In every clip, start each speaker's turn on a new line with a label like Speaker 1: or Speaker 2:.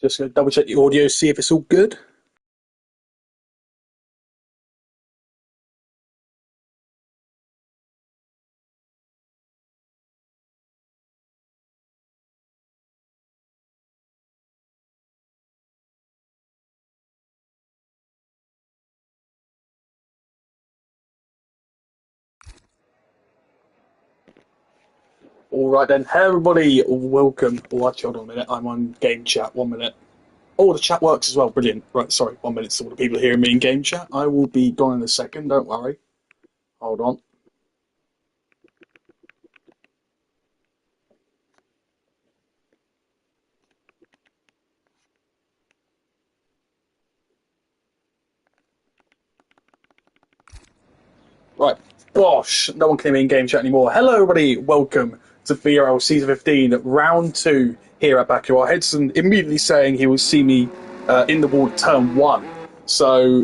Speaker 1: Just going to double check the audio, see if it's all good. All right then, hey everybody, welcome. Oh, actually, hold on a minute. I'm on game chat. 1 minute. Oh, the chat works as well. Brilliant. Right, sorry. 1 minute. So all the people hearing me in game chat. I will be gone in a second. Don't worry. Hold on. Right. Gosh, no one came in game chat anymore. Hello, everybody. Welcome to BRL Season 15, Round 2 here at Baku. Hedson immediately saying he will see me in the wall turn 1. So,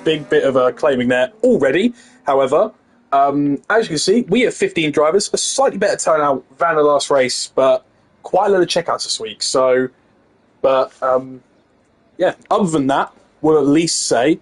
Speaker 1: big bit of a claiming there already. However, as you can see, we have 15 drivers, a slightly better turnout than the last race, but quite a lot of checkouts this week. So, but yeah, other than that, we'll at least say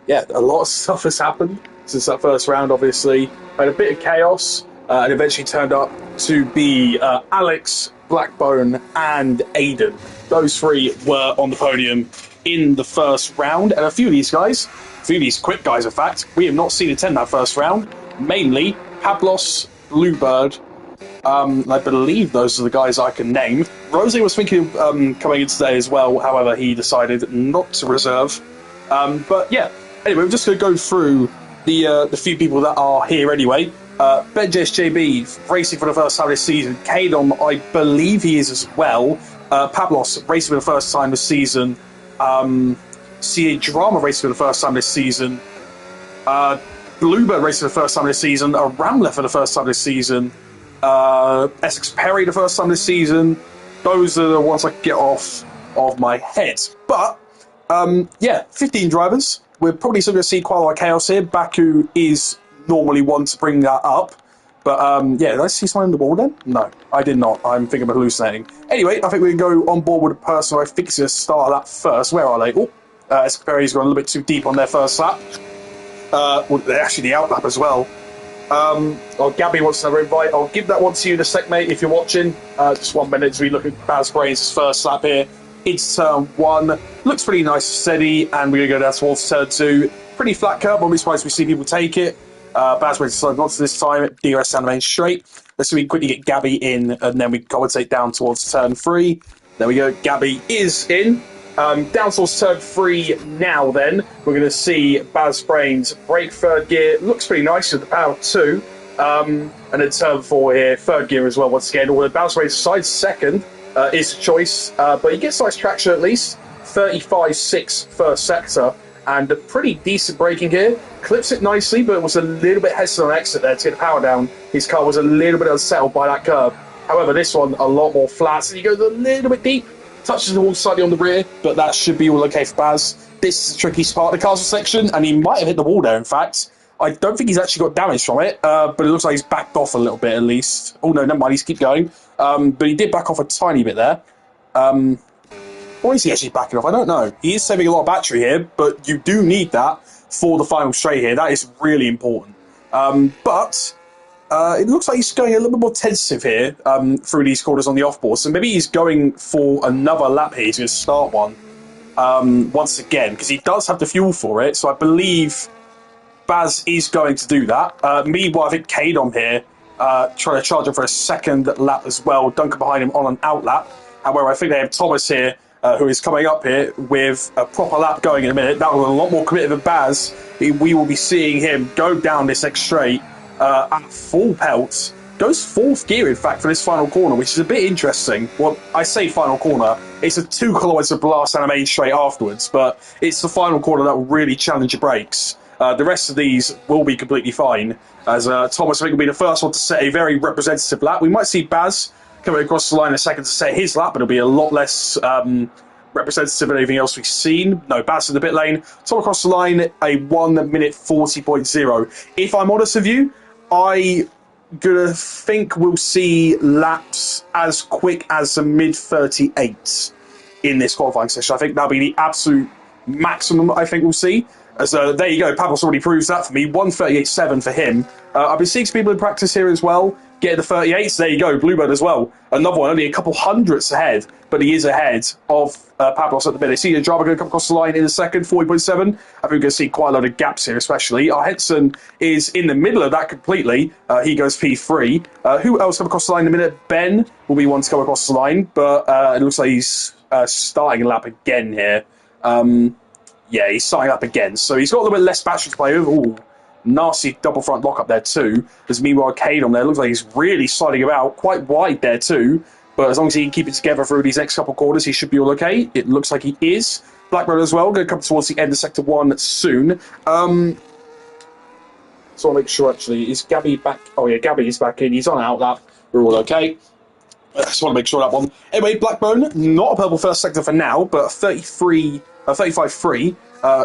Speaker 1: yeah, a lot of stuff has happened since that first round, obviously. Had a bit of chaos, and eventually turned up to be Alex, Blackbone, and Aiden. Those three were on the podium in the first round, and a few of these guys, a few of these quick guys, in fact, we have not seen attend that first round. Mainly Pablos, Bluebird, I believe those are the guys I can name. Rose was thinking of coming in today as well, however, he decided not to reserve. But yeah, anyway, we're just going to go through the few people that are here anyway. Ben JSJB racing for the first time this season. Kadon, I believe he is as well. Pablos racing for the first time this season. CA Drama racing for the first time this season. Bluebird racing for the first time this season. Ramler for the first time this season. Essex Perry the first time this season. Those are the ones I can get off of my head. But yeah, 15 drivers. We're probably still going to see quite a lot of chaos here. Baku is normally one to bring that up. But yeah, did I see someone in the wall then? No, I did not. I'm thinking of hallucinating. Anyway, I think we can go on board with the person I think is going to start that first. Where are they? Oh, Essex Perry's gone a little bit too deep on their first lap. Well, they're actually the outlap as well. Oh, Gabby wants another invite. I'll give that one to you in a sec, mate, if you're watching. Just 1 minute as we look at Baz Brains' first lap here. It's turn 1. Looks pretty nice and steady, and we're going to go down towards turn 2. Pretty flat curve. I'll be surprised we see people take it. Baz Brains decided not to this time. DRS down the main straight. Let's see if we can quickly get Gabby in, and then we compensate down towards turn 3. There we go. Gabby is in. Down towards turn 3 now then. We're going to see Baz Brains brake third gear. Looks pretty nice with the power 2. And then turn 4 here, third gear as well once again. Although Baz Brains decides second is a choice. But he gets nice traction at least. 35.6 first sector. And a pretty decent braking here. Clips it nicely, but was a little bit hesitant on exit there to get the power down. His car was a little bit unsettled by that curve. However, this one a lot more flat. So he goes a little bit deep. Touches the wall slightly on the rear, but that should be all okay for Baz. This is the tricky part of the castle section, and he might have hit the wall there, in fact. I don't think he's actually got damage from it, but it looks like he's backed off a little bit at least. Oh, no, never mind, he's keep going. But he did back off a tiny bit there. Or is he actually backing off? I don't know. He is saving a lot of battery here, but you do need that for the final straight here. That is really important. But it looks like he's going a little bit more tentative here through these corners on the off-board. So maybe he's going for another lap here. He's going to start one once again, because he does have the fuel for it. So I believe Baz is going to do that. Meanwhile, I think Kadon here trying to charge him for a second lap as well. Duncan behind him on an out lap. However, I think they have Thomas here, who is coming up here with a proper lap going in a minute. That was a lot more committed than Baz. We will be seeing him go down this next straight at full pelt. Goes fourth gear, in fact, for this final corner, which is a bit interesting. Well, I say final corner. It's a 2 kilometres of blast and a main straight afterwards, but it's the final corner that will really challenge your brakes. The rest of these will be completely fine, as Thomas, I think, will be the first one to set a very representative lap. We might see Baz coming across the line in a second to set his lap, but it'll be a lot less representative of anything else we've seen. No, Baz in the pit lane. Tom across the line, a 1 minute 40.0. If I'm honest with you, I gonna think we'll see laps as quick as the mid 38s in this qualifying session. I think that'll be the absolute maximum I think we'll see. As there you go, Pablos already proves that for me. 1:38.7 for him. I've been seeing some people in practice here as well, getting the 38s. There you go, Bluebird as well. Another one, only a couple hundredths ahead, but he is ahead of Pablos at the minute. See the driver going to come across the line in a second, 40.7. I think we're going to see quite a lot of gaps here, especially. Our Henson is in the middle of that completely. He goes P3. Who else come across the line in a minute? Ben will be one to come across the line, but it looks like he's starting a lap again here. Yeah, he's starting up again. So he's got a little bit less battery to play with. Ooh, nasty double front lock up there too. There's meanwhile Cade on there. Looks like he's really sliding about quite wide there too. But as long as he can keep it together through these next couple of quarters, he should be all okay. It looks like he is. Blackburn as well, going to come towards the end of Sector 1 soon. So I'll make sure actually, is Gabby back? Oh yeah, Gabby is back in. He's on out lap. We're all okay. I just want to make sure that one. Anyway, Blackbone, not a purple first sector for now, but 35-3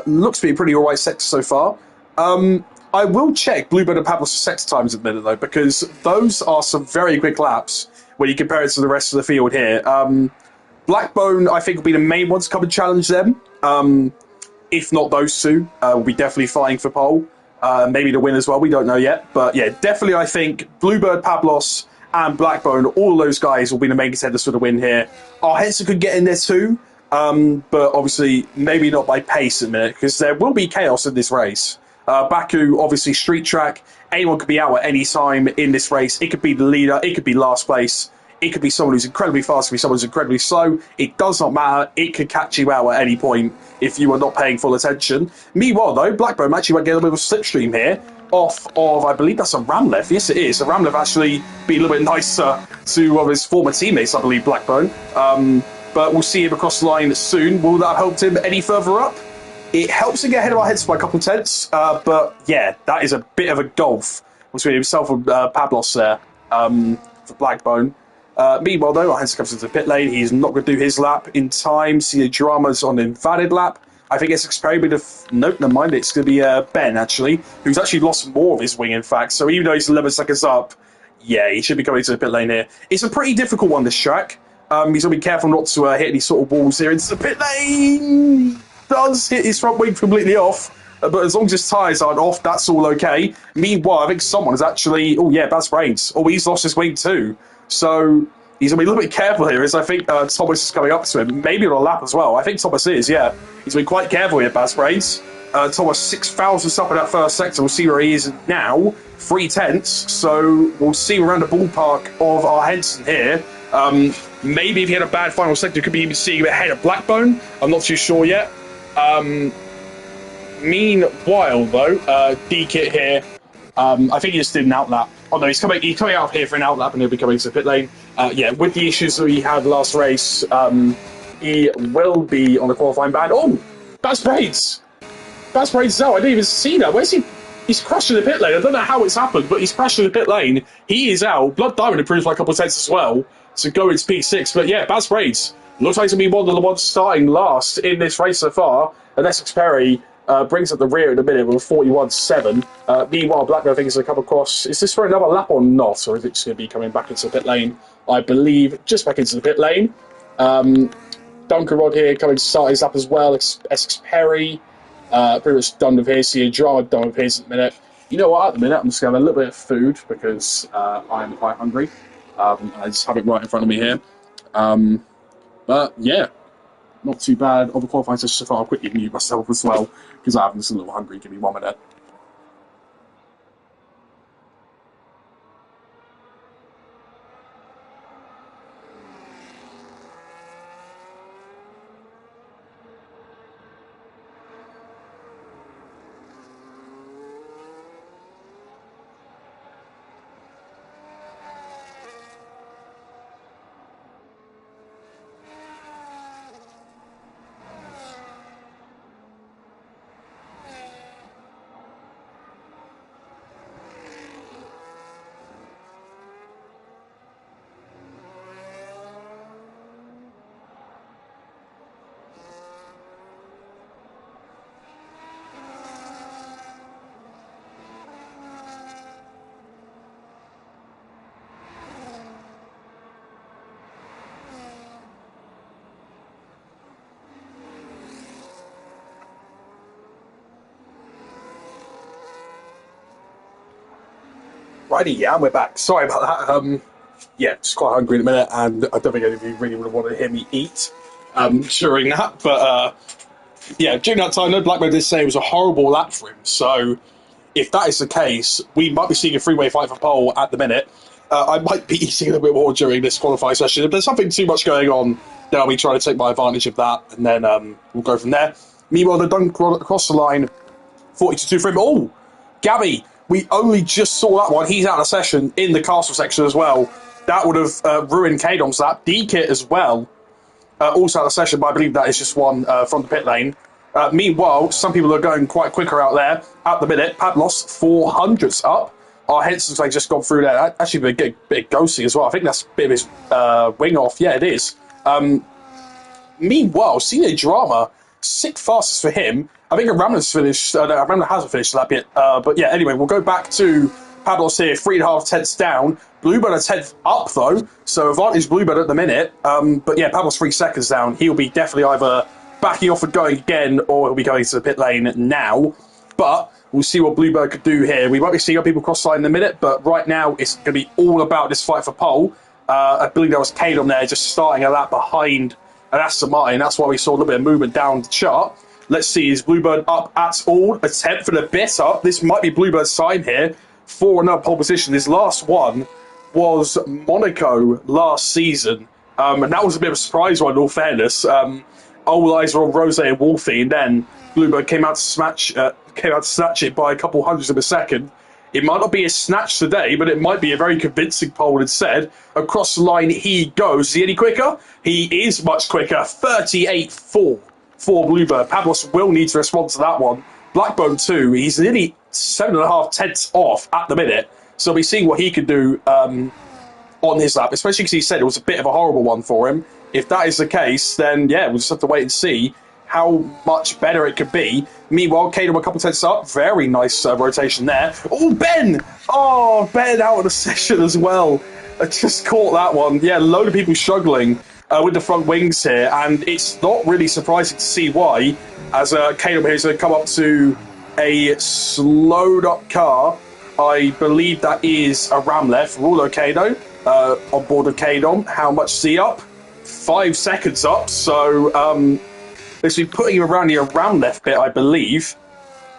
Speaker 1: looks to be a pretty alright sector so far. I will check Bluebird and Pablos sector times in a minute though, because those are some very quick laps when you compare it to the rest of the field here. Blackbone, I think, will be the main ones to come and challenge them. If not those two, will be definitely fighting for pole. Maybe the win as well, we don't know yet. But yeah, definitely I think Bluebird, Pablos, and Blackbone, all those guys will be the main contenders for the win here. Our Henson could get in there too, but obviously maybe not by pace at the minute, because there will be chaos in this race. Baku, obviously street track, anyone could be out at any time in this race. It could be the leader, it could be last place, it could be someone who's incredibly fast, it could be someone who's incredibly slow. It does not matter, it could catch you out at any point if you are not paying full attention. Meanwhile though, Blackbone actually might get a little bit of a slipstream here, off of, I believe that's a Ramlev. Yes, it is. A Ramlev actually being a little bit nicer to one of his former teammates, I believe, Blackbone. But we'll see him across the line soon. Will that have helped him any further up? It helps him get ahead of our heads by a couple of tenths. But yeah, that is a bit of a gulf between himself and Pablos there for Blackbone. Meanwhile, though, our Henson comes into the pit lane. He's not going to do his lap in time. See the dramas on an invalid lap. I think it's experimented. Nope, never mind. It's going to be Ben, actually, who's actually lost more of his wing, in fact. So even though he's 11 seconds up, yeah, he should be coming to the pit lane here. It's a pretty difficult one, this track. He's going to be careful not to hit any sort of walls here into the pit lane. He does hit his front wing completely off. But as long as his tyres aren't off, that's all okay. Meanwhile, I think someone is actually... Oh, yeah, Baz Brains. Oh, he's lost his wing too. So he's going to be a little bit careful here, as I think Thomas is coming up to him. Maybe on a lap as well. I think Thomas is, yeah. He's been quite careful here, Baz Brains. Thomas 6,000 up in that first sector. We'll see where he is now. 3 tenths. So we'll see around the ballpark of our Henson here. Maybe if he had a bad final sector, could be even seeing him ahead of Blackbone. I'm not too sure yet. Meanwhile, though, D-Kit here, I think he just did an outlap. Oh no, he's coming out here for an outlap and he'll be coming to the pit lane. Yeah, with the issues that he had last race, he will be on the qualifying ban. Oh, Baz Brains! Baz Brains out. I didn't even see that. Where's he? He's crashed in the pit lane. I don't know how it's happened, but he's crashed in the pit lane. He is out. Blood Diamond improves by a couple of tenths as well to go into P6. But yeah, Baz Brains looks like he's going to be one of the ones starting last in this race so far. And Essex Perry brings up the rear in a minute with a 41.7. Meanwhile, Blackburn, I think, is going to come across. Is this for another lap or not? Or is it just going to be coming back into the pit lane? I believe just back into the pit lane. Duncan Rod here coming to start his lap as well. Essex Perry. Pretty much done with his. See a drama done with his at the minute. You know what? At the minute, I'm just going to have a little bit of food because I'm quite hungry. I just have it right in front of me here. But yeah, not too bad. On the qualifying session so far, I'll quickly mute myself as well because I'm just a little hungry. Give me 1 minute. Righty, yeah, and we're back. Sorry about that. Yeah, just quite hungry in a minute, and I don't think any of you really would want to hear me eat during that. But yeah, during that time, no, Blackburn did say it was a horrible lap for him. So if that is the case, we might be seeing a three-way fight for pole at the minute. I might be eating a little bit more during this qualifying session. If there's something too much going on, then I'll be trying to take my advantage of that, and then we'll go from there. Meanwhile, the done across the line, 42 for him. Oh, Gabby, we only just saw that one. He's out of session in the castle section as well. That would have ruined Kadom's lap. D-Kit as well, also out of session, but I believe that is just one from the pit lane. Meanwhile, some people are going quite quicker out there. At the minute, Pablos 400s up. Our Henson's like just gone through there. Actually, a bit ghosty as well. I think that's a bit of his wing off. Yeah, it is. Meanwhile, Senior Drama, sick fastest for him. I think Ramla's finished. No, Ramla hasn't finished that bit. But yeah, anyway, we'll go back to Pablos here. 3.5 tenths down. Bluebird a tenth up though, so advantage Bluebird at the minute. But yeah, Pablos 3 seconds down. He'll be definitely either backing off and going again, or he'll be going to the pit lane now. But we'll see what Bluebird could do here. We might be seeing other people cross line in a minute, but right now it's going to be all about this fight for pole. I believe there was Cade on there just starting a lap behind and Aston Martin. That's why we saw a little bit of movement down the chart. Let's see, is Bluebird up at all? A tenth for the bit up. This might be Bluebird's sign here for another pole position. His last one was Monaco last season, and that was a bit of a surprise one, in all fairness. All eyes were on Rose and Wolfie, and then Bluebird came out to snatch it by a couple hundreds of a second. It might not be a snatch today, but it might be a very convincing pole instead. Across the line he goes. Is he any quicker? He is much quicker. 38.4 for Bluebird. Pablos will need to respond to that one. Blackbone too. He's nearly 7.5 tenths off at the minute. So we'll be seeing what he can do on his lap, especially because he said it was a bit of a horrible one for him. If that is the case, then yeah, we'll just have to wait and see how much better it could be. Meanwhile, Kadam a couple tenths up. Very nice rotation there. Oh, Ben! Oh, Ben out of the session as well. I just caught that one. Yeah, a load of people struggling with the front wings here, and it's not really surprising to see why, as Kadam here is going to come up to a slowed up car. I believe that is a ram left. Rulo Kado on board of Kadam. How much is he up? 5 seconds up, so this will be putting him around the ram left bit, I believe.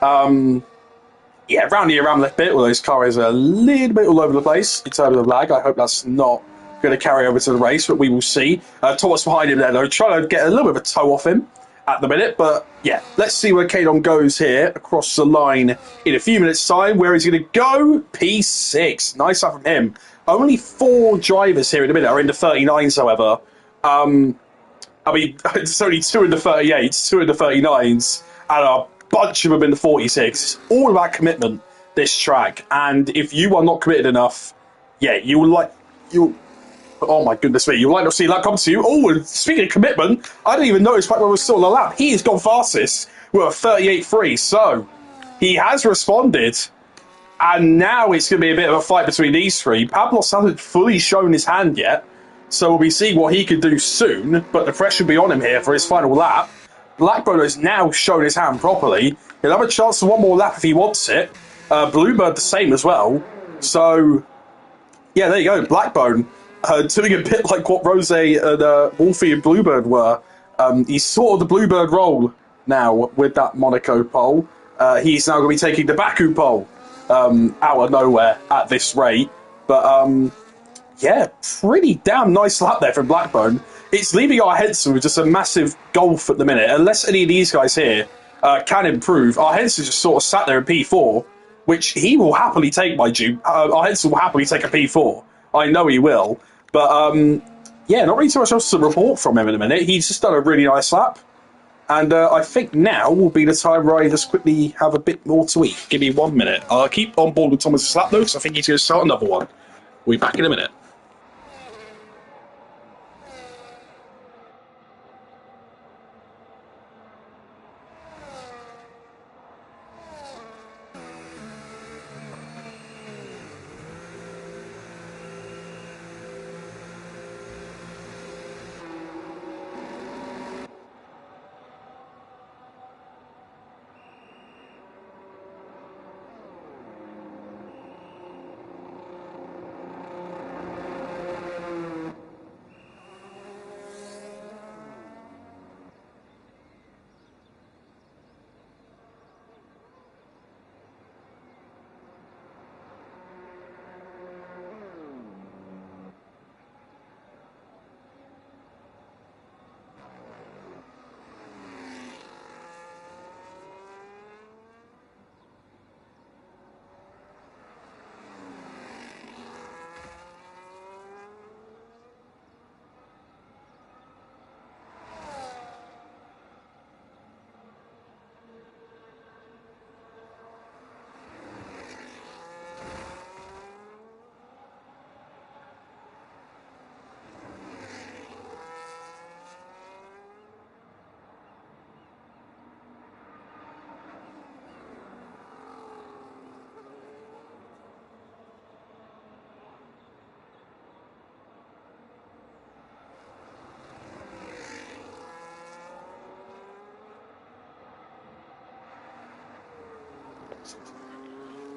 Speaker 1: Yeah, around the ram left bit, although his car is a little bit all over the place in terms of lag. I hope that's not going to carry over to the race, but we will see. Thomas behind him there, though, trying to get a little bit of a toe off him at the minute, but yeah, let's see where Kadon goes here across the line in a few minutes' time. Where he's going to go? P6. Nice up from him. Only 4 drivers here in a minute are in the 39s, however. I mean, it's only 2 in the 38s, 2 in the 39s, and a bunch of them in the 46. It's all about commitment, this track. And if you are not committed enough, yeah, oh my goodness me, you might not see that come to you. Oh, and speaking of commitment, I didn't even notice back when we were still on the lap. He has gone fastest with a 38.3, so he has responded. And now it's going to be a bit of a fight between these three. Pablos hasn't fully shown his hand yet, so we'll be seeing what he can do soon, but the pressure will be on him here for his final lap. Blackbone has now shown his hand properly. He'll have a chance for one more lap if he wants it. Bluebird the same as well. So, yeah, there you go. Blackbone doing a bit like what Rose and Wolfie and Bluebird were. He's sort of the Bluebird role now with that Monaco pole. He's now going to be taking the Baku pole out of nowhere at this rate. But, yeah, pretty damn nice lap there from Blackbone. It's leaving our Henson with just a massive gulf at the minute. Unless any of these guys here can improve, our Henson just sort of sat there in P4, which he will happily take, my Jew. Our Henson will happily take a P4. I know he will. But, yeah, not really too much else to report from him in a minute. He's just done a really nice lap. And I think now will be the time where I just quickly have a bit more to eat. Give me 1 minute. I'll keep on board with Thomas' lap, though, because I think he's going to start another one. We'll be back in a minute.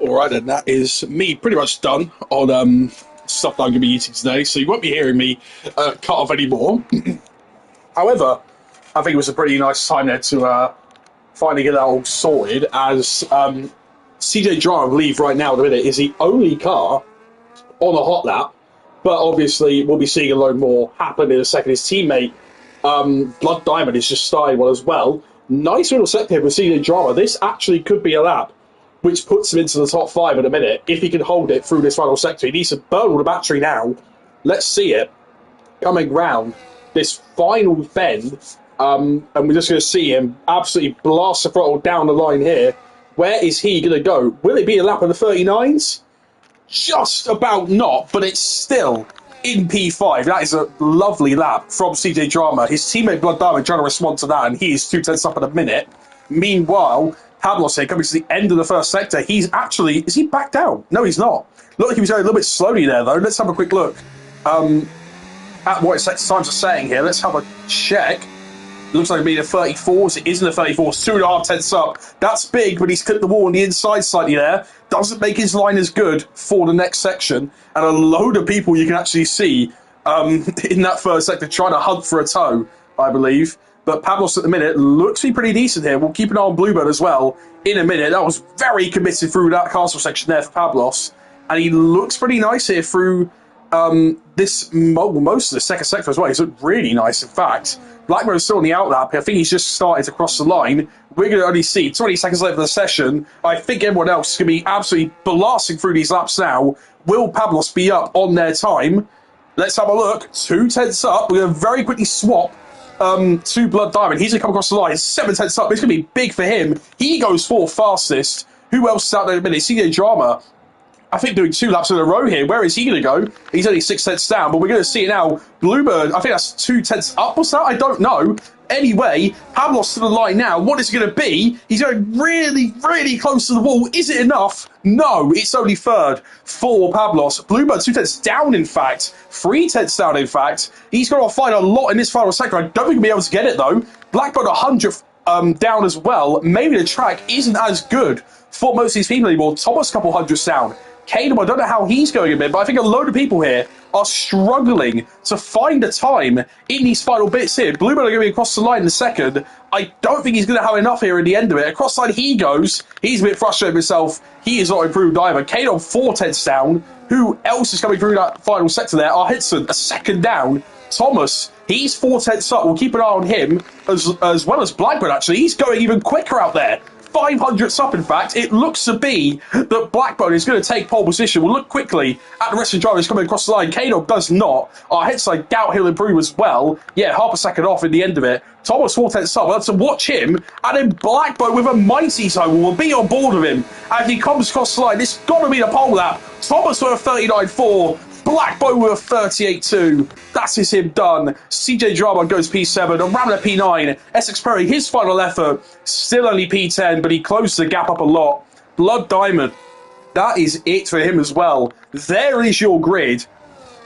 Speaker 1: All right, then that is me pretty much done on stuff that I'm going to be eating today. So you won't be hearing me cut off anymore. However, I think it was a pretty nice time there to finally get that all sorted. As CJ Drama, I believe, right now at the minute is the only car on a hot lap. But obviously, we'll be seeing a load more happen in a second. His teammate, Blood Diamond, is just starting one as well. Nice little set here with CJ Drama. This actually could be a lap which puts him into the top 5 in a minute. If he can hold it through this final sector, he needs to burn all the battery now. Let's see it coming round this final bend. And we're just going to see him absolutely blast the throttle down the line here. Where is he going to go? Will it be a lap of the 39s? Just about not, but it's still in P5. That is a lovely lap from CJ Drama. His teammate Blood Diamond trying to respond to that, and he is 2/10 up in a minute. Meanwhile, Pablos here coming to the end of the first sector. He's actually... Is he back down? No, he's not. Looked like he was going a little bit slowly there, though. Let's have a quick look at what his sector times are saying here. Let's have a check. Looks like it'll be the 34s. It isn't the 34s. 2.5 up. That's big, but he's clipped the wall on the inside slightly there. Doesn't make his line as good for the next section. And a load of people you can actually see in that first sector trying to hunt for a toe, I believe. But Pablos at the minute looks to be pretty decent here. We'll keep an eye on Bluebird as well in a minute. That was very committed through that castle section there for Pablos. And he looks pretty nice here through most of the second sector as well. He's looked really nice, in fact. Blackbone's still on the outlap. I think he's just started to cross the line. We're going to only see 20 seconds left of the session. I think everyone else is going to be absolutely blasting through these laps now. Will Pablos be up on their time? Let's have a look. 2/10 up. We're going to very quickly swap to Blood Diamond. He's going to come across the line. 7/10 up. It's going to be big for him. He goes for fastest. Who else is out there in a minute? CJ Drama, I think, doing 2 laps in a row here. Where is he going to go? He's only 6/10 down, but we're going to see it now. Bluebird, I think that's 2/10 up. What's that? I don't know. Anyway, Pablos to the line now. What is it going to be? He's going really, really close to the wall. Is it enough? No, it's only third for Pablos. Bluebird 2/10 down, in fact. 3/10 down, in fact. He's got to fight a lot in this final sector. I don't think he'll be able to get it, though. Blackbird 100th down as well. Maybe the track isn't as good for most of these people anymore. Thomas, couple hundreds down. Caden, I don't know how he's going a bit, but I think a load of people here are struggling to find a time in these final bits here. Bluebird are going to be across the line in a second. I don't think he's going to have enough here at the end of it. Across the line he goes. He's a bit frustrated with himself. He is not improved either. Caden 4/10 down. Who else is coming through that final sector there? Hitson, a second down. Thomas, he's 4/10 up. We'll keep an eye on him, as well as Blackbird, actually. He's going even quicker out there. 500ths up, in fact. It looks to be that Blackbone is going to take pole position. We'll look quickly at the rest of the drivers coming across the line. Kano does not. Our headside doubt he'll improve as well. Yeah, half a second off in the end of it. Thomas 4/10 up. We'll have to watch him. And then Blackbone with a mighty toe will be on board with him as he comes across the line. It's got to be the pole lap. Thomas with a 39.4. Blackbone with a 38.2. That is him done. CJ Drama goes P7. And Ramler P9. Essex Perry, his final effort, still only P10, but he closed the gap up a lot. Blood Diamond, that is it for him as well. There is your grid.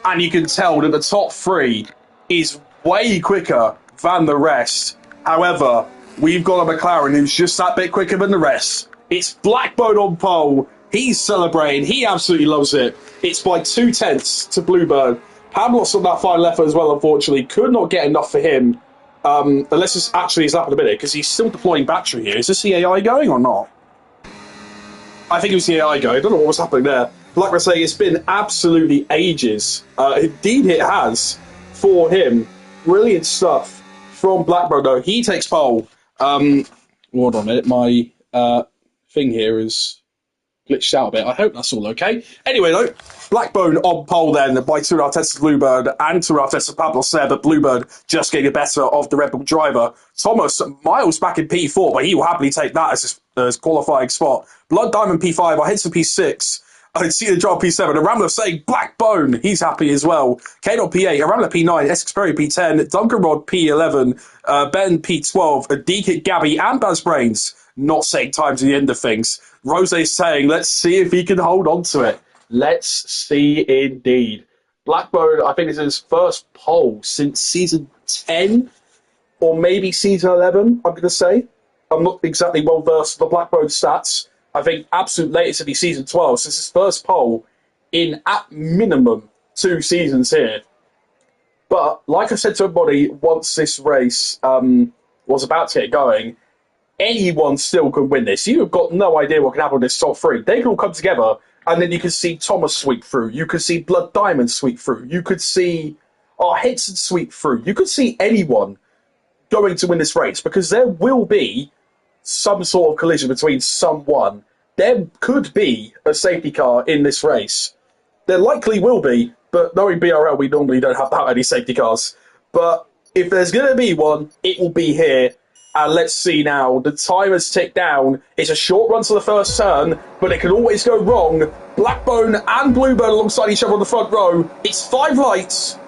Speaker 1: And you can tell that the top three is way quicker than the rest. However, we've got a McLaren who's just that bit quicker than the rest. It's Blackbone on pole. He's celebrating. He absolutely loves it. It's by 2/10 to Bluebird. Pablos on that final effort as well, unfortunately. Could not get enough for him. Unless it's actually his lap in a minute, because he's still deploying battery here. Is this the AI going or not? I think it was the AI going. I don't know what was happening there. Like I say, it's been absolutely ages. Indeed it has for him. Brilliant stuff from Blackbird, though. He takes pole. Hold on a minute. My thing here is glitched out a bit. I hope that's all okay. Anyway, though, Blackbone on pole then by 2.5 to Bluebird and 2.5 to Pablos there, but Bluebird just getting the better of the Red Bull driver. Thomas miles back in P4, but he will happily take that as his qualifying spot. Blood Diamond P5, I hit to P6. I see the job P7. A Ramler saying Blackbone. He's happy as well. K.Dot P8. A Ramler P9. Essex Perry P10. Duncan Rod P11. Ben P12. A D-Kit Gabby and Baz Brains not saying time to the end of things. Rose saying, let's see if he can hold on to it. Let's see indeed. Blackbone, I think, is his first pole since season 10 or maybe season 11, I'm going to say. I'm not exactly well versed in the Blackbone stats, I think, absolute latest of the season 12. So this is his first pole in, at minimum, 2 seasons here. But, like I said to everybody, once this race was about to get going, anyone still could win this. You've got no idea what can happen with this top 3. They can all come together, and then you can see Thomas sweep through. You could see Blood Diamond sweep through. You could see Henson sweep through. You could see anyone going to win this race, because there will be some sort of collision between someone. There could be a safety car in this race. There likely will be, but knowing BRL, we normally don't have that many safety cars. But if there's going to be one, it will be here. And let's see now. The timers tick down. It's a short run to the first turn, but it can always go wrong. Blackbone and Bluebird alongside each other on the front row. It's 5 lights.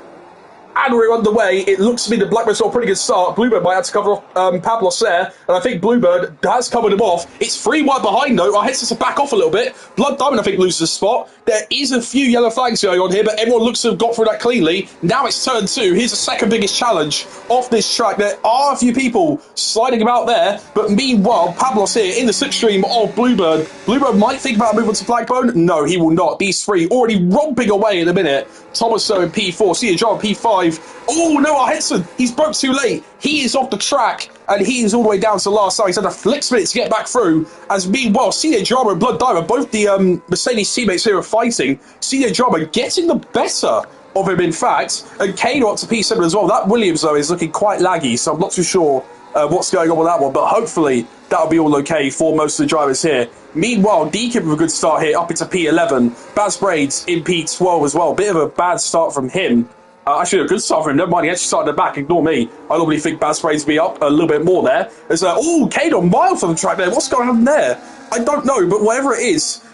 Speaker 1: And we're underway. It looks to me that Blackbird's got a pretty good start. Bluebird might have to cover off Pablos there. And I think Bluebird has covered him off. It's 3 wide behind, though. Our heads to back off a little bit. Blood Diamond, I think, loses a spot. There is a few yellow flags going on here, but everyone looks to have got through that cleanly. Now it's turn 2. Here's the second biggest challenge off this track. There are a few people sliding about there, but meanwhile, Pablos here in the slipstream of Bluebird. Bluebird might think about moving to Blackbone. No, he will not. These 3 already romping away in a minute. Thomaso in P4, CJ John P5. Oh no, our Henson, he's broke too late. He is off the track, and he is all the way down to the last time. He's had a flick split to get back through. As meanwhile, CJ Drama and Blood Diamond, both the Mercedes teammates here are fighting. CJ Drama getting the better of him, in fact. And Kano up to P7 as well. That Williams, though, is looking quite laggy, so I'm not too sure what's going on with that one. But hopefully, that'll be all okay for most of the drivers here. Meanwhile, Deacon with a good start here, up into P11. Baz Braids in P12 as well. Bit of a bad start from him. Actually, a good start for him. Never mind, he actually started at the back. Ignore me. I normally think Baz Braids be up a little bit more there. There's Kano mild for the track there. What's going on there? I don't know, but whatever it is,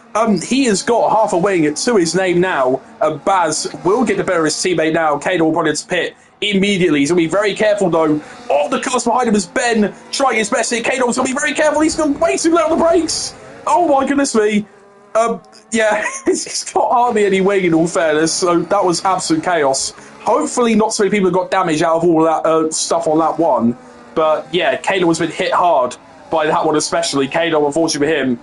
Speaker 1: he has got half a wing to his name now. Baz will get the better of his teammate now. Kano will probably pit immediately. He's going to be very careful, though. Oh, the cars behind him is Ben trying his best here. Kano's going to be very careful. He's going way too late on the brakes. Oh, my goodness me. Yeah, he's got hardly any wing, in all fairness, so that was absolute chaos. Hopefully not so many people have got damage out of all that stuff on that one. But, yeah, Kano has been hit hard by that one especially. Kano, unfortunately for him,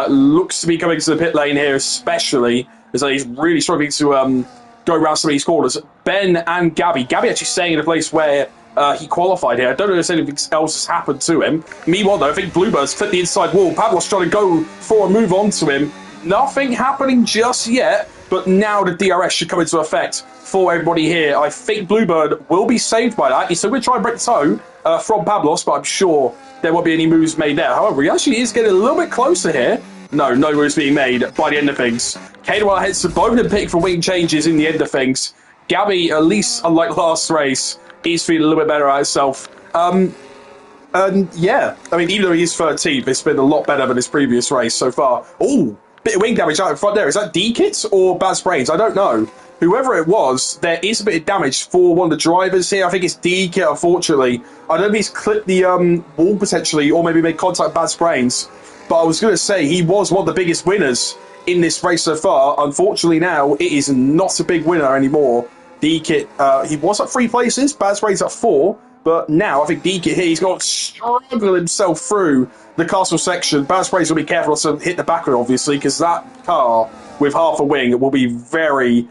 Speaker 1: looks to be coming to the pit lane here especially, as he's really struggling to go around some of these corners. Ben and Gabby actually staying in a place where he qualified here. I don't know if anything else has happened to him. Meanwhile, though, I think Bluebird's clipped the inside wall. Pablos trying to go for a move on to him. Nothing happening just yet, but now the DRS should come into effect for everybody here. I think Bluebird will be saved by that. He's still going to try and break the toe from Pablos, but I'm sure there won't be any moves made there. However, he actually is getting a little bit closer here. No moves being made by the end of things. Kano heads to both of them pick for wing changes in the end of things. Gabby, at least unlike last race, he's feeling a little bit better at himself. And yeah, I mean, even though he's 13th, it's been a lot better than his previous race so far. Oh, bit of wing damage out in front there. Is that D-Kit or Baz Brains? I don't know. Whoever it was, there is a bit of damage for one of the drivers here. I think it's D-Kit, unfortunately. I don't know if he's clipped the wall potentially, or maybe made contact with Baz Brains. But I was going to say, he was one of the biggest winners in this race so far. Unfortunately now, it is not a big winner anymore. D-Kit, he was at 3 places, Baz Brains at 4. But now, I think D-Kit here, he's got to struggle himself through the castle section. Baz Brains will be careful not to hit the back of it, obviously, because that car with half a wing will be very,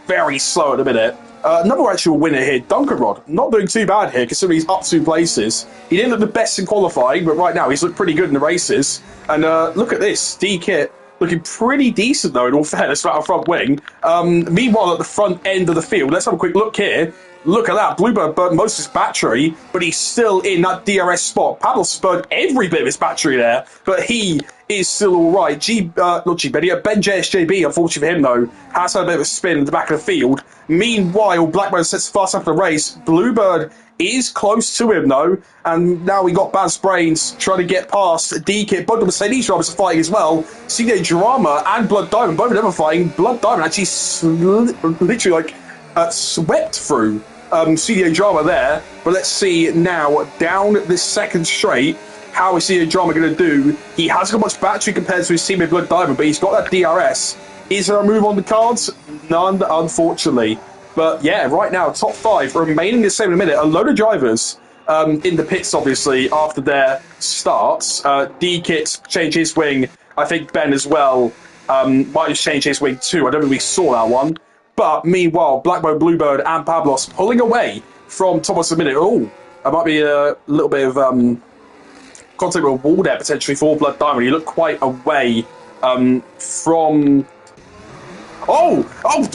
Speaker 1: very slow at the minute. Another actual winner here, Duncan Rod. Not doing too bad here, considering he's up 2 places. He didn't look the best in qualifying, but right now he's looked pretty good in the races. And look at this, D-Kit looking pretty decent, though, in all fairness, about a front wing. Meanwhile, at the front end of the field, let's have a quick look here. Look at that. Bluebird burned most of his battery, but he's still in that DRS spot. Pablos burned every bit of his battery there, but he is still all right. Ben JSJB, unfortunately for him, though, has had a bit of a spin in the back of the field. Meanwhile, Blackbird sets fast after the race. Bluebird is close to him, though, and now we got Baz Brains trying to get past D-Kit. Both the Mercedes drivers are fighting as well. CJ Drama and Blood Diamond, both of them are fighting. Blood Diamond actually literally, like, swept through CJ Drama there, but let's see now down this second straight how is CJ Drama going to do. He hasn't got much battery compared to his teammate Blood Diamond, but he's got that DRS. Is there a move on the cards? None, unfortunately. But yeah, right now top 5 remaining the same in a minute. A load of drivers in the pits, obviously, after their starts. D-Kit changed his wing I think Ben as well might have changed his wing too. I don't think we saw that one. But meanwhile, Blackbone, Bluebird, and Pablos pulling away from Thomas a minute. Oh, that might be a little bit of contact with a wall there potentially for Blood Diamond. He looked quite away from. Oh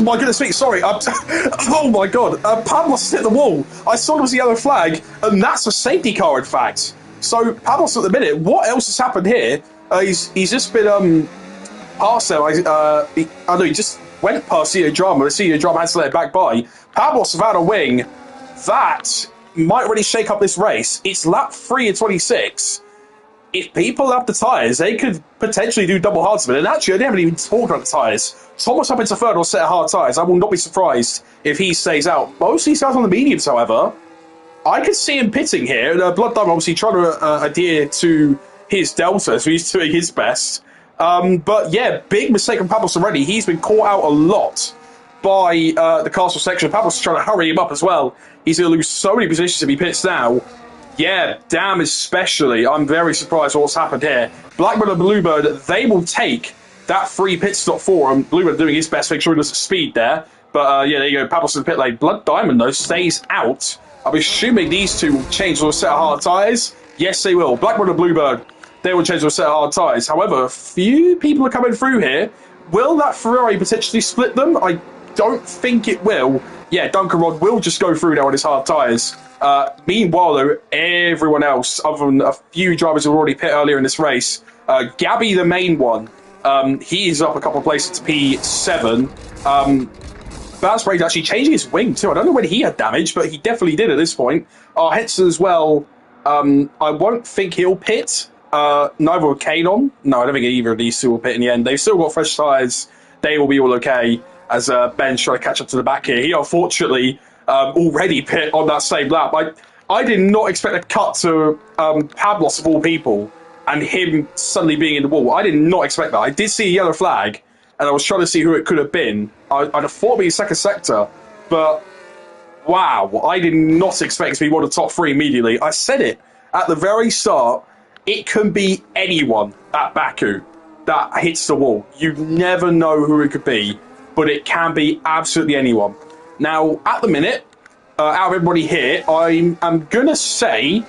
Speaker 1: my goodness me, sorry. Oh my god. Pablos hit the wall. I saw there was a yellow flag, and that's a safety car, in fact. So, Pablos at the minute, what else has happened here? He's just been past there. I know he just went past CEO Drama. The CEO Drama had to let it back by. Pablos without a wing. That might really shake up this race. It's lap 3 of 26. If people have the tyres, they could potentially do double hard spin. And actually, I haven't even talked about the tyres. Thomas up into third on a set of hard tyres. I will not be surprised if he stays out. Most of these guys on the mediums, however, I could see him pitting here. Blood Diamond obviously trying to adhere to his delta, so he's doing his best. But yeah, big mistake from Pablos already. He's been caught out a lot by the castle section. Pablos is trying to hurry him up as well. He's going to lose so many positions if he pits now. Yeah, damn especially. I'm very surprised what's happened here. Blackbird and Bluebird, they will take that free pit stop for him. Bluebird doing his best, make sure he doesn't speed there. But yeah, there you go. Pablos in the pit lane. Blood Diamond, though, stays out. I'm assuming these two will change to a set of hard tyres. Yes, they will. Blackbird and Bluebird, they will change to a set of hard tyres. However, a few people are coming through here. Will that Ferrari potentially split them? I don't think it will. Yeah, Duncan Rod will just go through now on his hard tyres. Meanwhile, though, everyone else, other than a few drivers who already pit earlier in this race, Gabby, the main one, he is up a couple of places to P7. Batsbraid's actually changing his wing too. I don't know when he had damage, but he definitely did at this point. Hetzer as well, I won't think he'll pit. Neither will Kanon. No, I don't think either of these two will pit in the end. They've still got fresh tyres. They will be all okay as Ben's trying to catch up to the back here. He unfortunately already pit on that same lap. I did not expect a cut to Pablos of all people and him suddenly being in the wall. I did not expect that. I did see a yellow flag and I was trying to see who it could have been. I'd have thought it'd be second sector, but wow, I did not expect to be one of the top three immediately. I said it at the very start, it can be anyone at Baku that hits the wall. You never know who it could be, but it can be absolutely anyone. Now, at the minute, out of everybody here, I'm going to say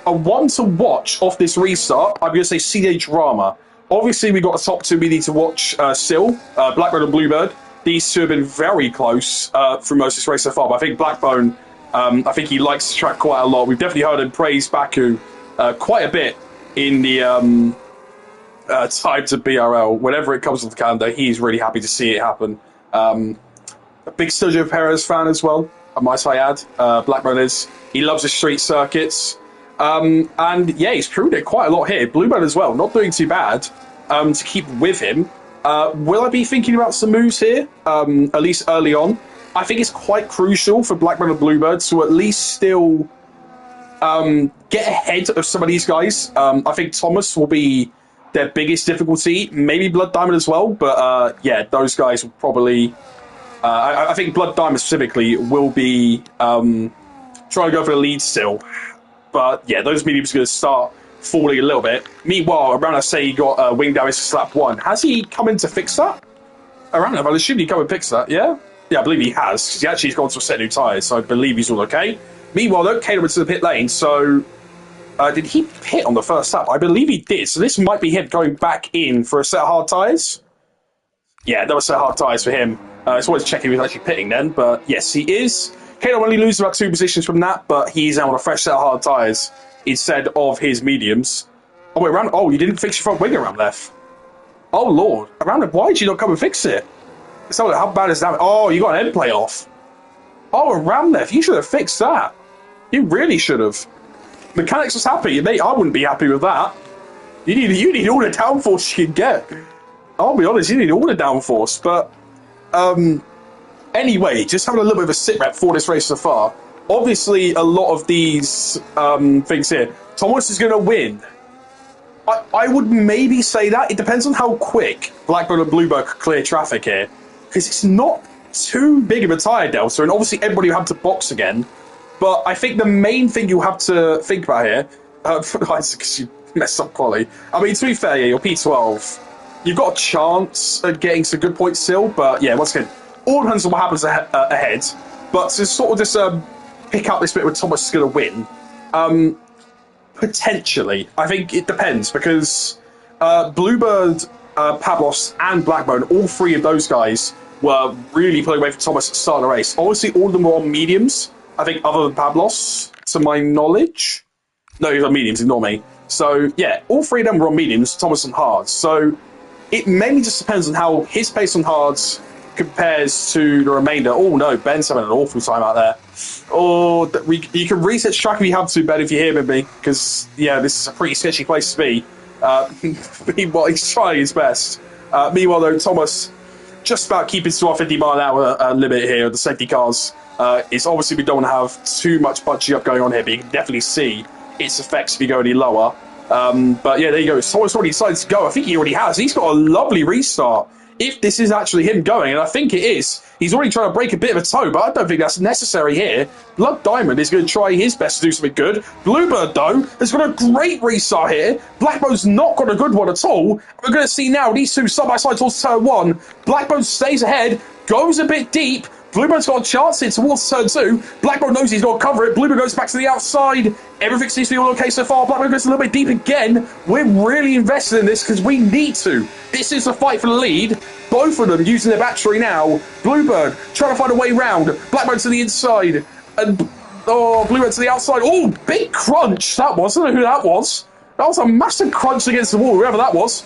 Speaker 1: a one to watch off this restart. I'm going to say CH Rama. Obviously, we got a top two we need to watch still, Blackbird and Bluebird. These two have been very close through most of this race so far, but I think Blackbone, I think he likes the track quite a lot. We've definitely heard him praise Baku quite a bit in the time to BRL. Whenever it comes to the calendar, he's really happy to see it happen. A big Sergio Perez fan as well, I might I add. Blackbone is. He loves the street circuits. And yeah, he's proved it quite a lot here. Bluebird as well, not doing too bad to keep with him. Will I be thinking about some moves here, at least early on? I think it's quite crucial for Blackbird and Bluebird to at least still get ahead of some of these guys. I think Thomas will be their biggest difficulty, maybe Blood Diamond as well, but yeah, those guys will probably... I think Blood Diamond specifically will be trying to go for the lead still. But yeah, those mediums are going to start falling a little bit. Meanwhile, Arana say he got wing damage to slap one. Has he come in to fix that? Arana, I'll assume he come and fix that, yeah? Yeah, I believe he has, because he actually has gone to a set of new tyres, so I believe he's all okay. Meanwhile, though, Caleb went to the pit lane, so... did he pit on the first lap? I believe he did, so this might be him going back in for a set of hard tyres. Yeah, that was a set of hard tyres for him. It's always checking if he's actually pitting then, but yes, he is. Caleb only loses about 2 positions from that, but he's now on a fresh set of hard tyres instead of his mediums. Oh, wait, Around. Oh, you didn't fix your front wing around left. Oh, Lord. Around, why did you not come and fix it? So, how bad is that? Oh, you got an end play off. Oh, around left. You should have fixed that. You really should have. Mechanics was happy, mate. I wouldn't be happy with that. You need all the downforce you can get. I'll be honest, you need all the downforce, but anyway, just having a little bit of a sit rep for this race so far. Obviously, a lot of these things here. Thomas is going to win. I would maybe say that. It depends on how quick Blackbird and Bluebird could clear traffic here. Because it's not too big of a tyre delta, and obviously everybody will have to box again. But I think the main thing you have to think about here, because you messed up quality. I mean, to be fair, yeah, you're P12. you've got a chance at getting some good points still. But yeah, once again, all depends on what happens ahead. But to sort of just pick up this bit where Thomas is going to win, potentially. I think it depends because Bluebird, Pablos, and Blackbone, all three of those guys were really pulling away from Thomas at the start of the race. Obviously, all of them were on mediums, I think, other than Pablos, to my knowledge. No, he was on mediums, ignore me. So, yeah, all three of them were on mediums, Thomas on hards. So, it mainly just depends on how his pace on hards compares to the remainder. Oh, no, Ben's having an awful time out there. Oh, you can reset track if you have to, Ben, if you hear me, because, yeah, this is a pretty sketchy place to be. Meanwhile, he's trying his best. Meanwhile, though, Thomas just about keeping to our 50-mile-an-hour limit here. The safety cars is obviously we don't have too much bunching up going on here, but you can definitely see its effects if you go any lower. But yeah, there you go. Thomas already decided to go. I think he already has. He's got a lovely restart. If this is actually him going, and I think it is, he's already trying to break a bit of a toe, but I don't think that's necessary here. Blood Diamond is going to try his best to do something good. Bluebird, though, has got a great restart here. Blackbone's not got a good one at all. We're going to see now these two side by side towards turn one. Blackbone stays ahead, goes a bit deep. Bluebird's got a chance here towards turn two. Blackbone knows he's got to cover it. Bluebird goes back to the outside. Everything seems to be all okay so far. Blackbone goes a little bit deep again. We're really invested in this because we need to. This is a fight for the lead. Both of them using their battery now. Bluebird trying to find a way round. Blackbone to the inside. And, Bluebird to the outside. Oh, big crunch that was. I don't know who that was. That was a massive crunch against the wall, whoever that was.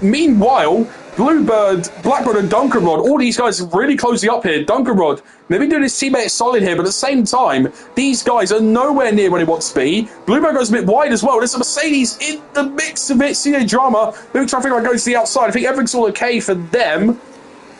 Speaker 1: Meanwhile, Bluebird, Blackbird, and Dunkerrod, all these guys are really closing up here. Dunkerrod, maybe doing his teammate solid here, but at the same time, these guys are nowhere near where he wants to be. Bluebird goes a bit wide as well. There's a Mercedes in the mix of it. CA Drama, maybe trying to figure out going to the outside. I think everything's all okay for them,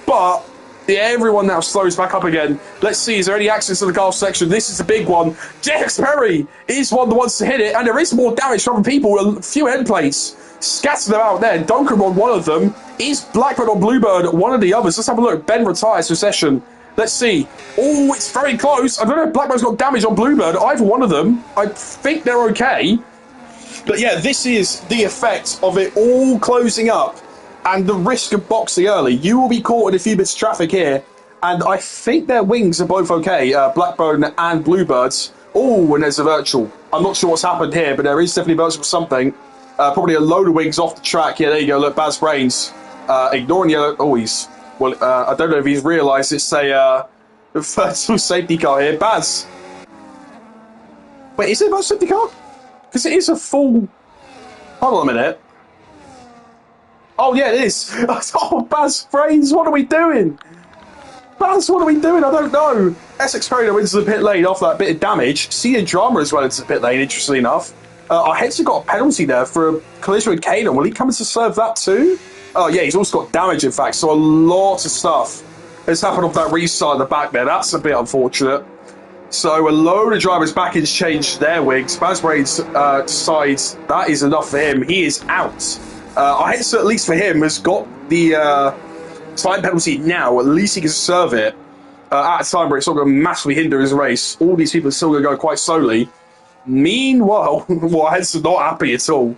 Speaker 1: but yeah, everyone now slows back up again. Let's see, is there any access to the car section? This is the big one. JX Perry is one that wants to hit it, and there is more damage from people. A few end plates. Scatter them out there. Dunkerrod, one of them. Is Blackbird or Bluebird one of the others? Let's have a look. Ben retires for session. Let's see. Oh, it's very close. I don't know if Blackbird's got damage on Bluebird. Either one of them. I think they're okay. But yeah, this is the effect of it all closing up and the risk of boxing early. You will be caught in a few bits of traffic here. And I think their wings are both okay. Blackbird and Bluebird's. Oh, and there's a virtual. I'm not sure what's happened here, but there is definitely virtual something. Probably a load of wings off the track. Yeah, there you go. Look, Baz Brains. Ignoring yellow. Oh, he's... Well, I don't know if he's realised it's a virtual safety car here. Baz. Wait, is it a virtual safety car? Because it is a full... Hold on a minute. Oh, yeah, it is. Oh, Baz Brains, what are we doing? Baz, what are we doing? I don't know. Essex Perry wins the pit lane off that bit of damage. Sia Drama as well into the pit lane, interestingly enough. Our heads got a penalty there for a collision with Kaden. Will he come in to serve that too? Oh, yeah, he's also got damage, in fact. So a lot of stuff has happened off that restart in the back there. That's a bit unfortunate. So a load of drivers back in to change their wigs. Basbraid's decides that is enough for him. He is out. Our heads, at least for him, has got the time penalty now. At least he can serve it at a time where it's not going to massively hinder his race. All these people are still going to go quite slowly. Meanwhile, Heads are not happy at all.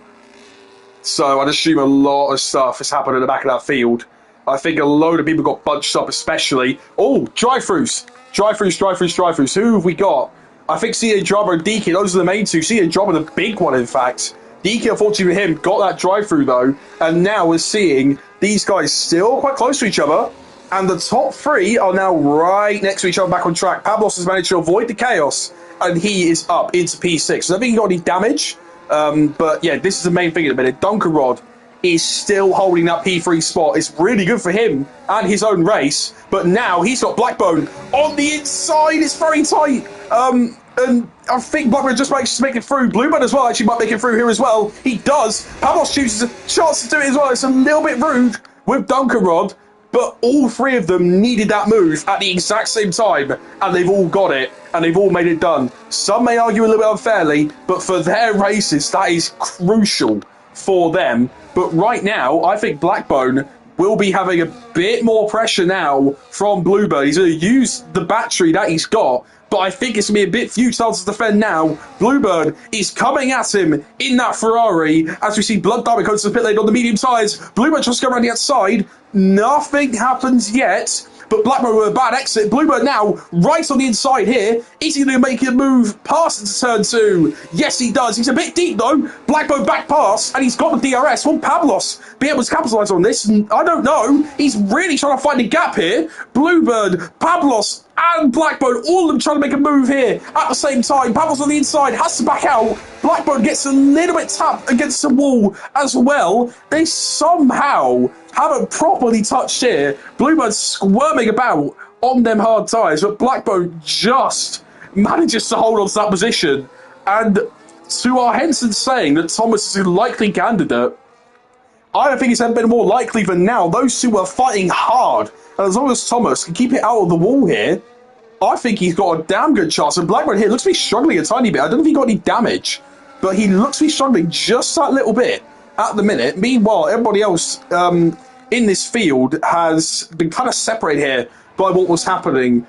Speaker 1: So I'd assume a lot of stuff has happened in the back of that field. I think a load of people got bunched up, especially. Oh, drive-throughs. Drive-throughs. Who have we got? I think CA Drama and DK, those are the main two. CA Drama, the big one, in fact. DK, unfortunately for him, got that drive-through, though. And now we're seeing these guys still quite close to each other. And the top three are now right next to each other back on track. Pablos has managed to avoid the chaos. And he is up into P6. So I don't think he got any damage. But yeah, this is the main thing at the minute. Dunkerrod is still holding that P3 spot. It's really good for him and his own race. But now he's got Blackbone on the inside. It's very tight. And I think Blackbone just makes to make it through. Bluebird as well actually might make it through here as well. He does. Pablos chooses a chance to do it as well. It's a little bit rude with Dunkerrod. But all three of them needed that move at the exact same time, and they've all got it, and they've all made it done. Some may argue a little bit unfairly, but for their races, that is crucial for them. But right now, I think Blackbone will be having a bit more pressure now from Bluebird. He's going to use the battery that he's got, but I think it's going to be a bit futile to defend now. Bluebird is coming at him in that Ferrari as we see Blood Diamond comes to the pit lane on the medium tyres. Bluebird tries to go around the outside. Nothing happens yet. But Blackbird with a bad exit. Bluebird now right on the inside here. Is he going to make a move past into turn 2? Yes, he does. He's a bit deep, though. Blackbird back pass, and he's got the DRS. Will Pavlos be able to capitalise on this? I don't know. He's really trying to find a gap here. Bluebird, Pavlos, and Blackbird, all of them trying to make a move here at the same time. Pavlos on the inside, has to back out. Blackbird gets a little bit tapped against the wall as well. They somehow haven't properly touched here. Bluebird squirming about on them hard tyres, but Blackbird just manages to hold on to that position. And to our Henson saying that Thomas is a likely candidate, I don't think it's ever been more likely than now. Those two are fighting hard. And as long as Thomas can keep it out of the wall here, I think he's got a damn good chance. And Blackbird here looks to be struggling a tiny bit. I don't know if he got any damage, but he looks to be struggling just that little bit at the minute. Meanwhile, everybody else in this field has been kind of separated here by what was happening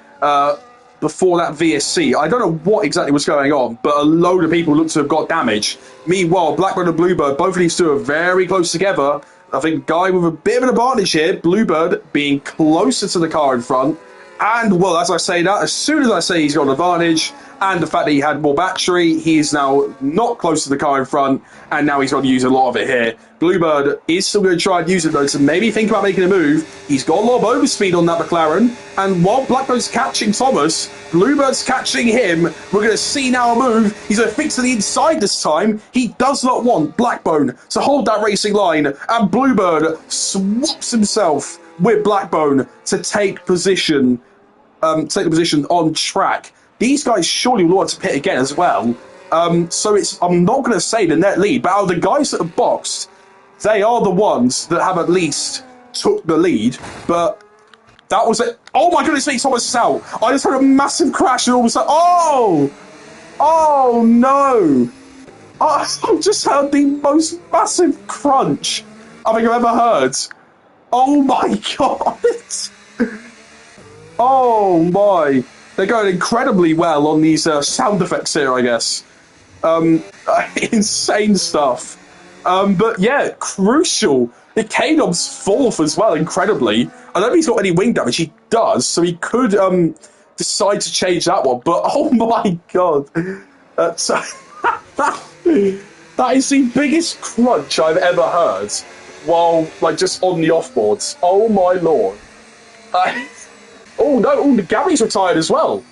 Speaker 1: before that VSC. I don't know what exactly was going on, but a load of people look to have got damage. Meanwhile, Blackbird and Bluebird, both of these two are very close together. I think Guy with a bit of an advantage here, Bluebird being closer to the car in front. And, well, as I say that, as soon as I say he's got an advantage, and the fact that he had more battery, he's now not close to the car in front, and now he's got to use a lot of it here. Bluebird is still going to try and use it, though, to maybe think about making a move. He's got a lot of overspeed on that McLaren, and while Blackbird's catching Thomas, Bluebird's catching him. We're going to see now a move. He's going to fix to the inside this time. He does not want Blackbone to hold that racing line, and Bluebird swaps himself with Blackbone to take position, take the position on track. These guys surely will want to pit again as well. So I'm not going to say the net lead, but out of the guys that have boxed, they are the ones that have at least took the lead. But that was it. Oh my goodness me, Thomas is out. I just heard a massive crash and all of a sudden, oh no. I just heard the most massive crunch I think I've ever heard. Oh my god. Oh my. They're going incredibly well on these sound effects here, I guess. Insane stuff. But yeah, crucial. The K-Dom's fourth as well, incredibly. I don't think he's got any wing damage. He does, so he could decide to change that one. But oh my god. That is the biggest crunch I've ever heard while, like, just on the offboards. Oh my lord. Oh no, Gary's retired as well.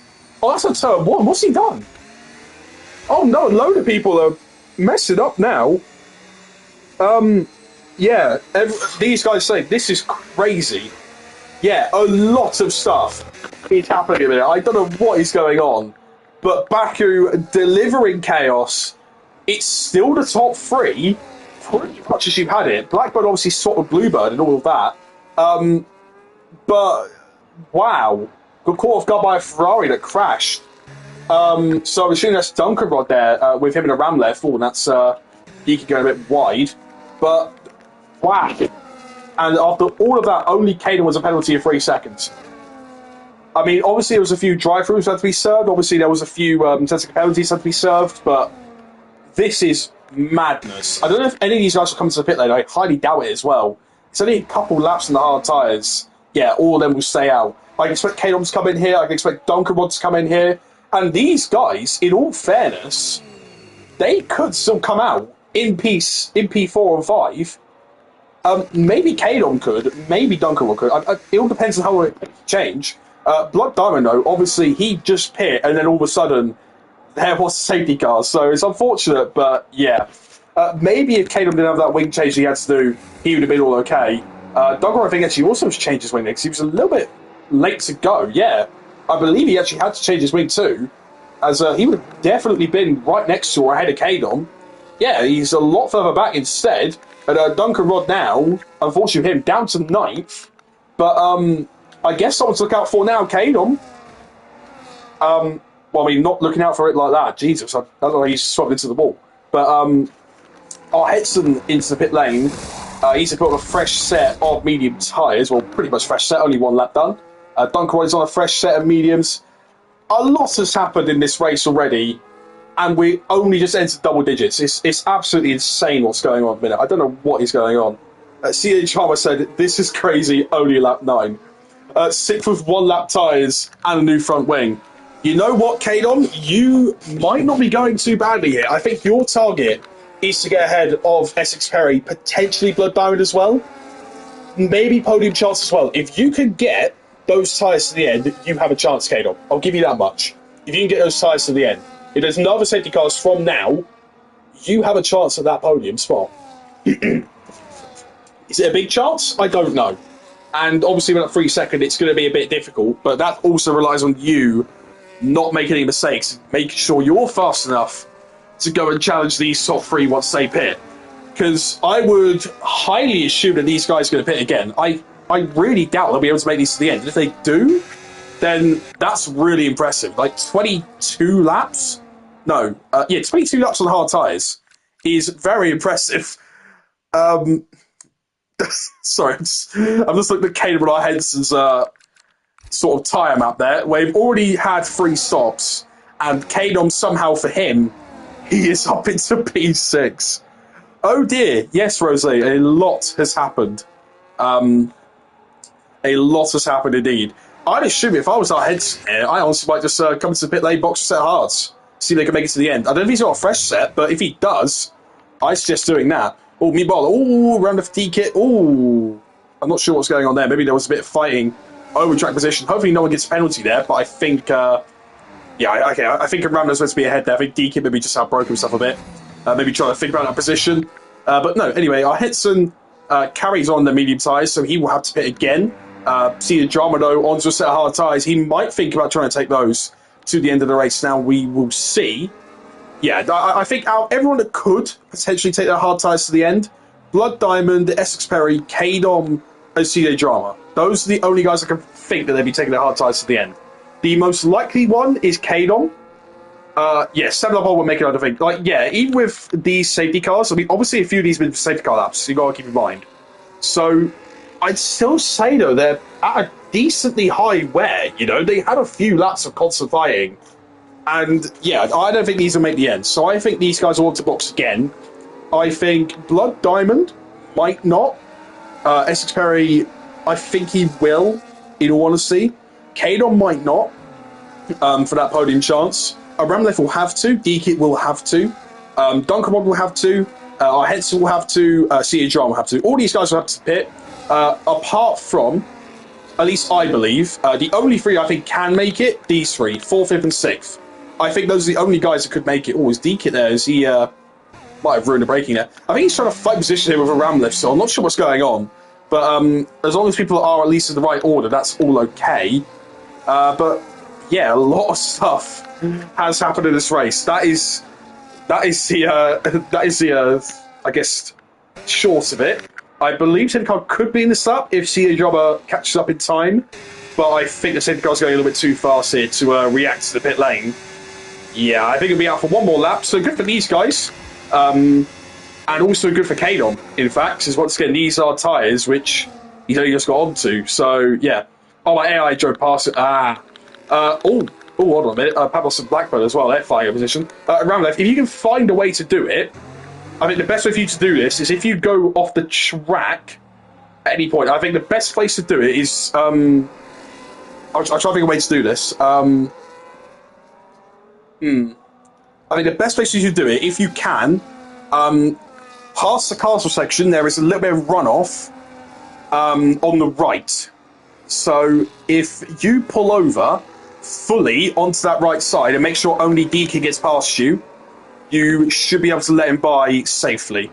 Speaker 1: Oh, that's a turn one. What's he done? Oh no, a load of people are messing up now. Yeah, these guys say this is crazy. Yeah, a lot of stuff is happening a minute. I don't know what is going on, but Baku delivering chaos. It's still the top three, pretty much as you've had it. Blackbird obviously swapped with Bluebird and all of that. But wow, got caught off guard by a Ferrari that crashed. So I'm assuming that's Dunkerrod there with him in a ram left. Oh, and that's he could go a bit wide. But wow. And after all of that, only Caden was a penalty of 3 seconds. I mean, obviously there was a few drive-throughs that had to be served. Obviously there was a few technical penalties that had to be served. But this is madness. I don't know if any of these guys will come to the pit lane. I highly doubt it as well. It's only a couple laps in the hard tyres. Yeah, all of them will stay out. I can expect Caden to come in here. I can expect Dunkerrod to come in here. And these guys, in all fairness, they could still come out in P4 and 5. Maybe Kadon could, maybe Dunkerrod could. It all depends on how it change. Blood Diamond, though, obviously, he just pit, and then all of a sudden, there was a safety car. So it's unfortunate, but yeah. Maybe if Kadon didn't have that wing change he had to do, he would have been all okay. Dunkerrod, I think, actually also changed his wing because he was a little bit late to go. Yeah, I believe he actually had to change his wing too, as he would have definitely been right next to or ahead of Kadon. Yeah, he's a lot further back instead. And Dunkerrod now, unfortunately for him, down to 9th. But I guess someone to look out for now, Kadon. Well, I mean, not looking out for it like that. Jesus, I don't know, he's swapped into the wall. But our Hetson into the pit lane. He's to put on a fresh set of medium tyres. Well, pretty much fresh set, only one lap done. Duncan is on a fresh set of mediums. A lot has happened in this race already, and we only just entered double digits. It's absolutely insane what's going on at the minute. I don't know what is going on. CH Harmer said, this is crazy, only lap 9. 6th with 1 lap tyres and a new front wing. You know what, Kadon? You might not be going too badly here. I think your target is to get ahead of Essex Perry, potentially Blood Diamond as well. Maybe podium chance as well. If you can get those tyres to the end, you have a chance, Kadon. I'll give you that much. If you can get those tyres to the end. If there's no other safety cars from now, you have a chance at that podium spot. Is it a big chance? I don't know. And obviously with that 3 second, it's going to be a bit difficult, but that also relies on you not making any mistakes, making sure you're fast enough to go and challenge these top 3 once they pit. Because I would highly assume that these guys are going to pit again. I really doubt they'll be able to make these to the end. And if they do, then that's really impressive. Like 22 laps? No. 22 laps on hard tyres is very impressive. Sorry, I'm just looking at Caleb and Henson's sort of tyre map there, where we've already had 3 stops, and Kadon somehow for him, he is up into P6. Oh dear, yes, Rose, a lot has happened. A lot has happened indeed. I'd assume if I was our heads here, I honestly might just come into the pit lane, box a set of hards, see if they can make it to the end. I don't know if he's got a fresh set, but if he does, I suggest doing that. Oh, meatball. Oh, round of D-kit. Oh, I'm not sure what's going on there. Maybe there was a bit of fighting over track position. Hopefully no one gets a penalty there, but I think, I think Ramno's meant to be ahead there. I think D-kit maybe just outbroke himself a bit. Maybe trying to think about that position. But no, anyway, our Henson carries on the medium tyres, so he will have to pit again. See the Dramado onto a set of hard tyres. He might think about trying to take those to the end of the race. Now we will see. Yeah, I think out everyone that could potentially take their hard tyres to the end, Blood Diamond, Essex Perry, Kadom, and CJ Drama. Those are the only guys I can think that they'd be taking their hard tyres to the end. The most likely one is Kadom. 7 up will make it, I think. Even with these safety cars, I mean, obviously a few of these have been safety car laps, so you've got to keep in mind. So, I'd still say, though, they're at a decently high wear, you know? They had a few laps of constant fighting. And, I don't think these will make the end. So I think these guys will want to box again. I think Blood Diamond might not. Essex Perry, I think he will, in all honesty. Kadon might not, for that podium chance. Ramleth will have to. D-Kit will have to. Duncan will have to. Henson will have to. CA John will have to. All these guys will have to pit. Apart from, at least I believe, the only 3 I think can make it, these 3, 4th, 5th, and 6th. I think those are the only guys that could make it. Oh, is D-Kit there? Is he, might have ruined the braking there. I think he's trying to fight position here with a ram lift, so I'm not sure what's going on. But as long as people are at least in the right order, that's all okay. But yeah, a lot of stuff has happened in this race. That is the I guess short of it. I believe safety car could be in this lap if CA Jobber catches up in time, but I think the safety car's going a little bit too fast here to react to the pit lane. Yeah, I think it'll be out for one more lap, so good for these guys. And also good for Kadon, in fact, because once again, these are tyres which he's only just got onto. So, yeah. Oh, my AI drove past it. Hold on a minute. Pablos and Blackburn as well, they're flying in position. Ramleth, if you can find a way to do it, I think the best way for you to do this is if you go off the track at any point. I think the best place to do it is... I'll try to think of a way to do this. I think the best place for you to do it, if you can, past the castle section, there is a little bit of runoff on the right. So if you pull over fully onto that right side and make sure only Deacon gets past you, you should be able to let him by safely.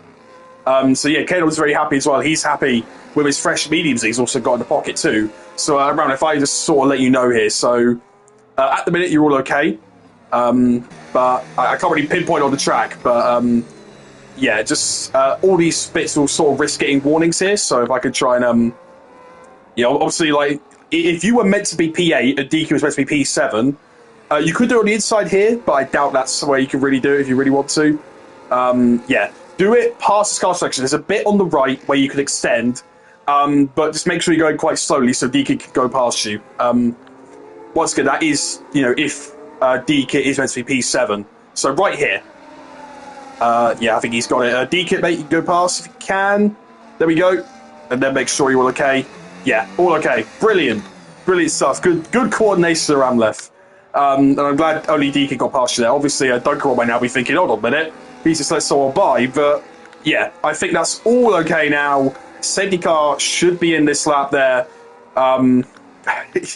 Speaker 1: So yeah, Caleb's very happy as well. He's happy with his fresh mediums he's also got in the pocket too. So Ram, if I just sort of let you know here, so at the minute you're all okay. But I can't really pinpoint on the track, but yeah, just all these bits will sort of risk getting warnings here. So if I could try and yeah, obviously, like if you were meant to be P8 and DQ was meant to be P7, you could do it on the inside here, but I doubt that's the way you can really do it if you really want to. Yeah, do it past the car section. There's a bit on the right where you can extend, but just make sure you're going quite slowly so D-Kit can go past you. Once again, that is, if D-Kit is meant to be P7. So right here. Yeah, I think he's got it. D-Kit, mate, you can go past if you can. There we go. And then make sure you're all okay. Yeah, all okay. Brilliant. Brilliant stuff. Good coordination around left. And I'm glad only D-Kit got past you there. Obviously, Dunker might now be thinking, hold on a minute, he's just let someone by. But yeah, I think that's all okay now. Safety car should be in this lap there.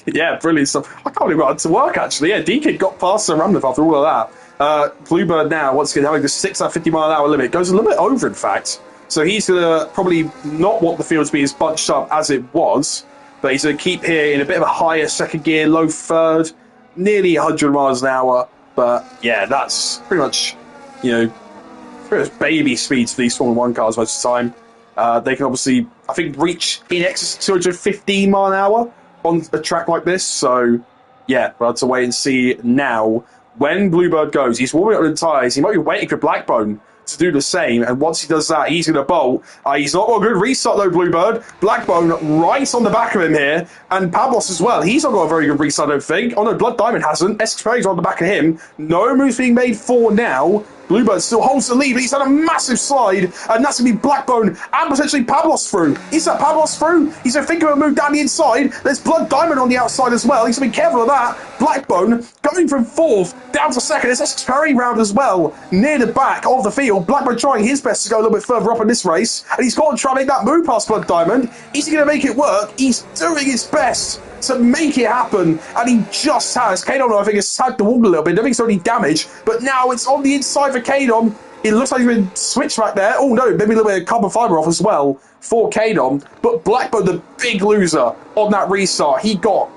Speaker 1: Yeah, brilliant stuff. I can't even run to work, actually. Yeah, D-Kit got past the Ramliff after all of that. Bluebird now, once again, having the 6 at 50 mile an hour limit, goes a little bit over, in fact. So he's going to probably not want the field to be as bunched up as it was, but he's going to keep here in a bit of a higher second gear, low third, nearly 100 miles an hour. But yeah, that's pretty much, pretty much baby speeds for these Formula 1 cars most of the time. They can obviously, I think, reach in excess of 215 mile an hour on a track like this. So yeah, we'll have to wait and see now. When Bluebird goes, he's warming up the tyres. He might be waiting for Blackbone to do the same, and once he does that, he's going to bolt. He's not got a good restart though, Bluebird. Blackbone right on the back of him here, and Pablos as well. He's not got a very good restart, I don't think. Oh no, Blood Diamond hasn't. Essex Perry's on the back of him. No moves being made for now. Bluebird still holds the lead, but he's had a massive slide, and that's going to be Blackbone and potentially Pablos through. Is that Pablos through? He's going to think of a move down the inside. There's Blood Diamond on the outside as well. He's going to be careful of that. Blackbone going from 4th down to 2nd. There's Essex Perry round as well, near the back of the field. Blackbone trying his best to go a little bit further up in this race, and he's got to try and make that move past Blood Diamond. Is he going to make it work? He's doing his best to make it happen, and he just has. Kadon, I think, has tagged the wall a little bit. I don't think it's only damage, but now it's on the inside for Kadon. It looks like he's been switched back there. Oh no, maybe a little bit of carbon fibre off as well for Kadon. But Blackbone, the big loser on that restart, he got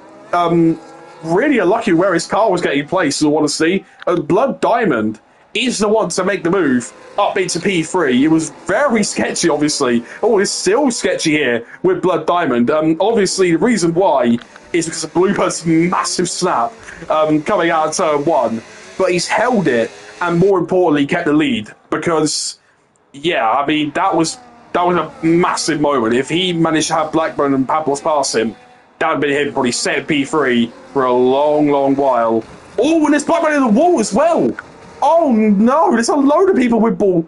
Speaker 1: really unlucky where his car was getting placed, in all honesty. And Blood Diamond is the one to make the move up into P3. It was very sketchy, obviously. Oh, it's still sketchy here with Blood Diamond. Obviously, the reason why is because of Bluebird's massive snap coming out of turn 1. But he's held it, and more importantly, kept the lead. Because, yeah, I mean, that was a massive moment. If he managed to have Blackbone and Pablos pass him, that would have been him probably set P3 for a long, long while. Oh, and there's Blackbone in the wall as well. Oh no, there's a load of people with wall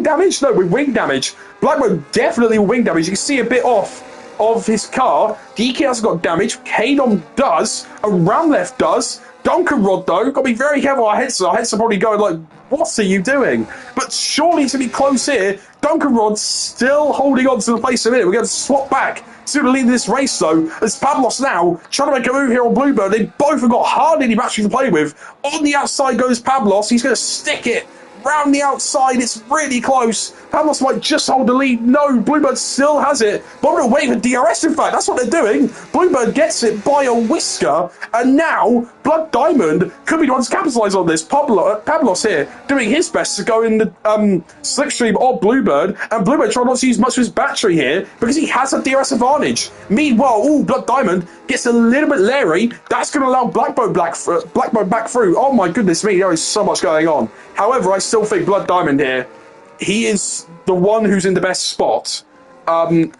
Speaker 1: damage? No, with wing damage. Blackbone definitely with wing damage. You can see a bit off of his car. DK hasn't got damage. Kadon does. And Ramlef does. Duncan Rod, though, got to be very careful. Our heads are probably going like, what are you doing? But surely it's going to be close here. Duncan Rod still holding on to the place a minute. We're going to swap back to the lead of this race, though, as Pablos now trying to make a move here on Bluebird. They both have got hardly any battery to play with. On the outside goes Pablos. He's going to stick it round the outside. It's really close. Pablos might just hold the lead. No, Bluebird still has it. But we're waiting for DRS, in fact. That's what they're doing. Bluebird gets it by a whisker. And now, Blood Diamond could be the one to capitalise on this. Pablos here doing his best to go in the slipstream of Bluebird. And Bluebird trying not to use much of his battery here because he has a DRS advantage. Meanwhile, Blood Diamond gets a little bit leery. That's going to allow Blackbone back through. Oh my goodness me, there is so much going on. However, I still think Blood Diamond here, he is the one who's in the best spot. Kadon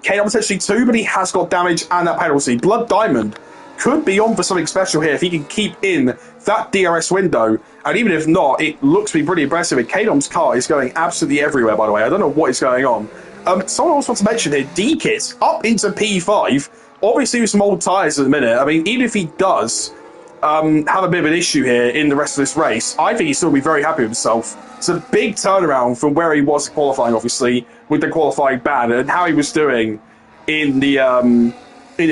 Speaker 1: potentially too, but he has got damage and that penalty. Blood Diamond could be on for something special here if he can keep in that DRS window. And even if not, it looks to be pretty impressive. And Kadon's car is going absolutely everywhere, by the way. I don't know what is going on. Someone else wants to mention here, D-Kit up into P5. Obviously with some old tyres at the minute. I mean, even if he does have a bit of an issue here in the rest of this race, I think he'll still be very happy with himself. It's a big turnaround from where he was qualifying, obviously, with the qualifying ban and how he was doing in the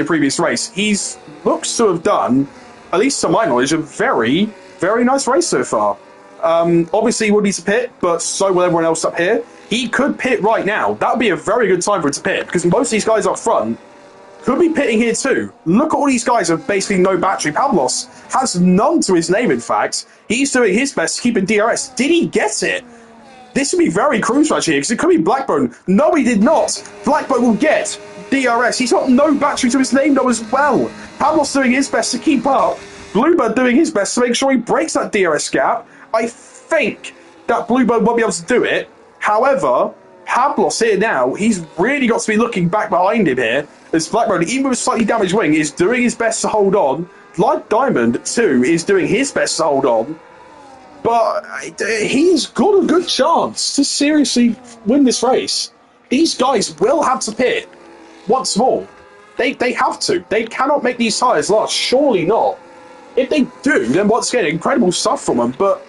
Speaker 1: previous race. He's looks to have done, at least to my knowledge, a very, very nice race so far. Obviously, he would need to pit, but so will everyone else up here. He could pit right now. That would be a very good time for him to pit, because most of these guys up front could be pitting here too. Look at all these guys with basically no battery. Pablos has none to his name, in fact. He's doing his best to keep in DRS. Did he get it? This would be very crucial, actually, because it could be Blackbone. No, he did not. Blackbone will get DRS. He's got no battery to his name, though, as well. Pablos doing his best to keep up. Bluebird doing his best to make sure he breaks that DRS gap. I think that Bluebird won't be able to do it. However, Pablos here now, he's really got to be looking back behind him here. As Blackbird, even with a slightly damaged wing, is doing his best to hold on. Like Diamond, too, is doing his best to hold on. But he's got a good chance to seriously win this race. These guys will have to pit once more. They have to. They cannot make these tyres last. Surely not. If they do, then once again, incredible stuff from them. But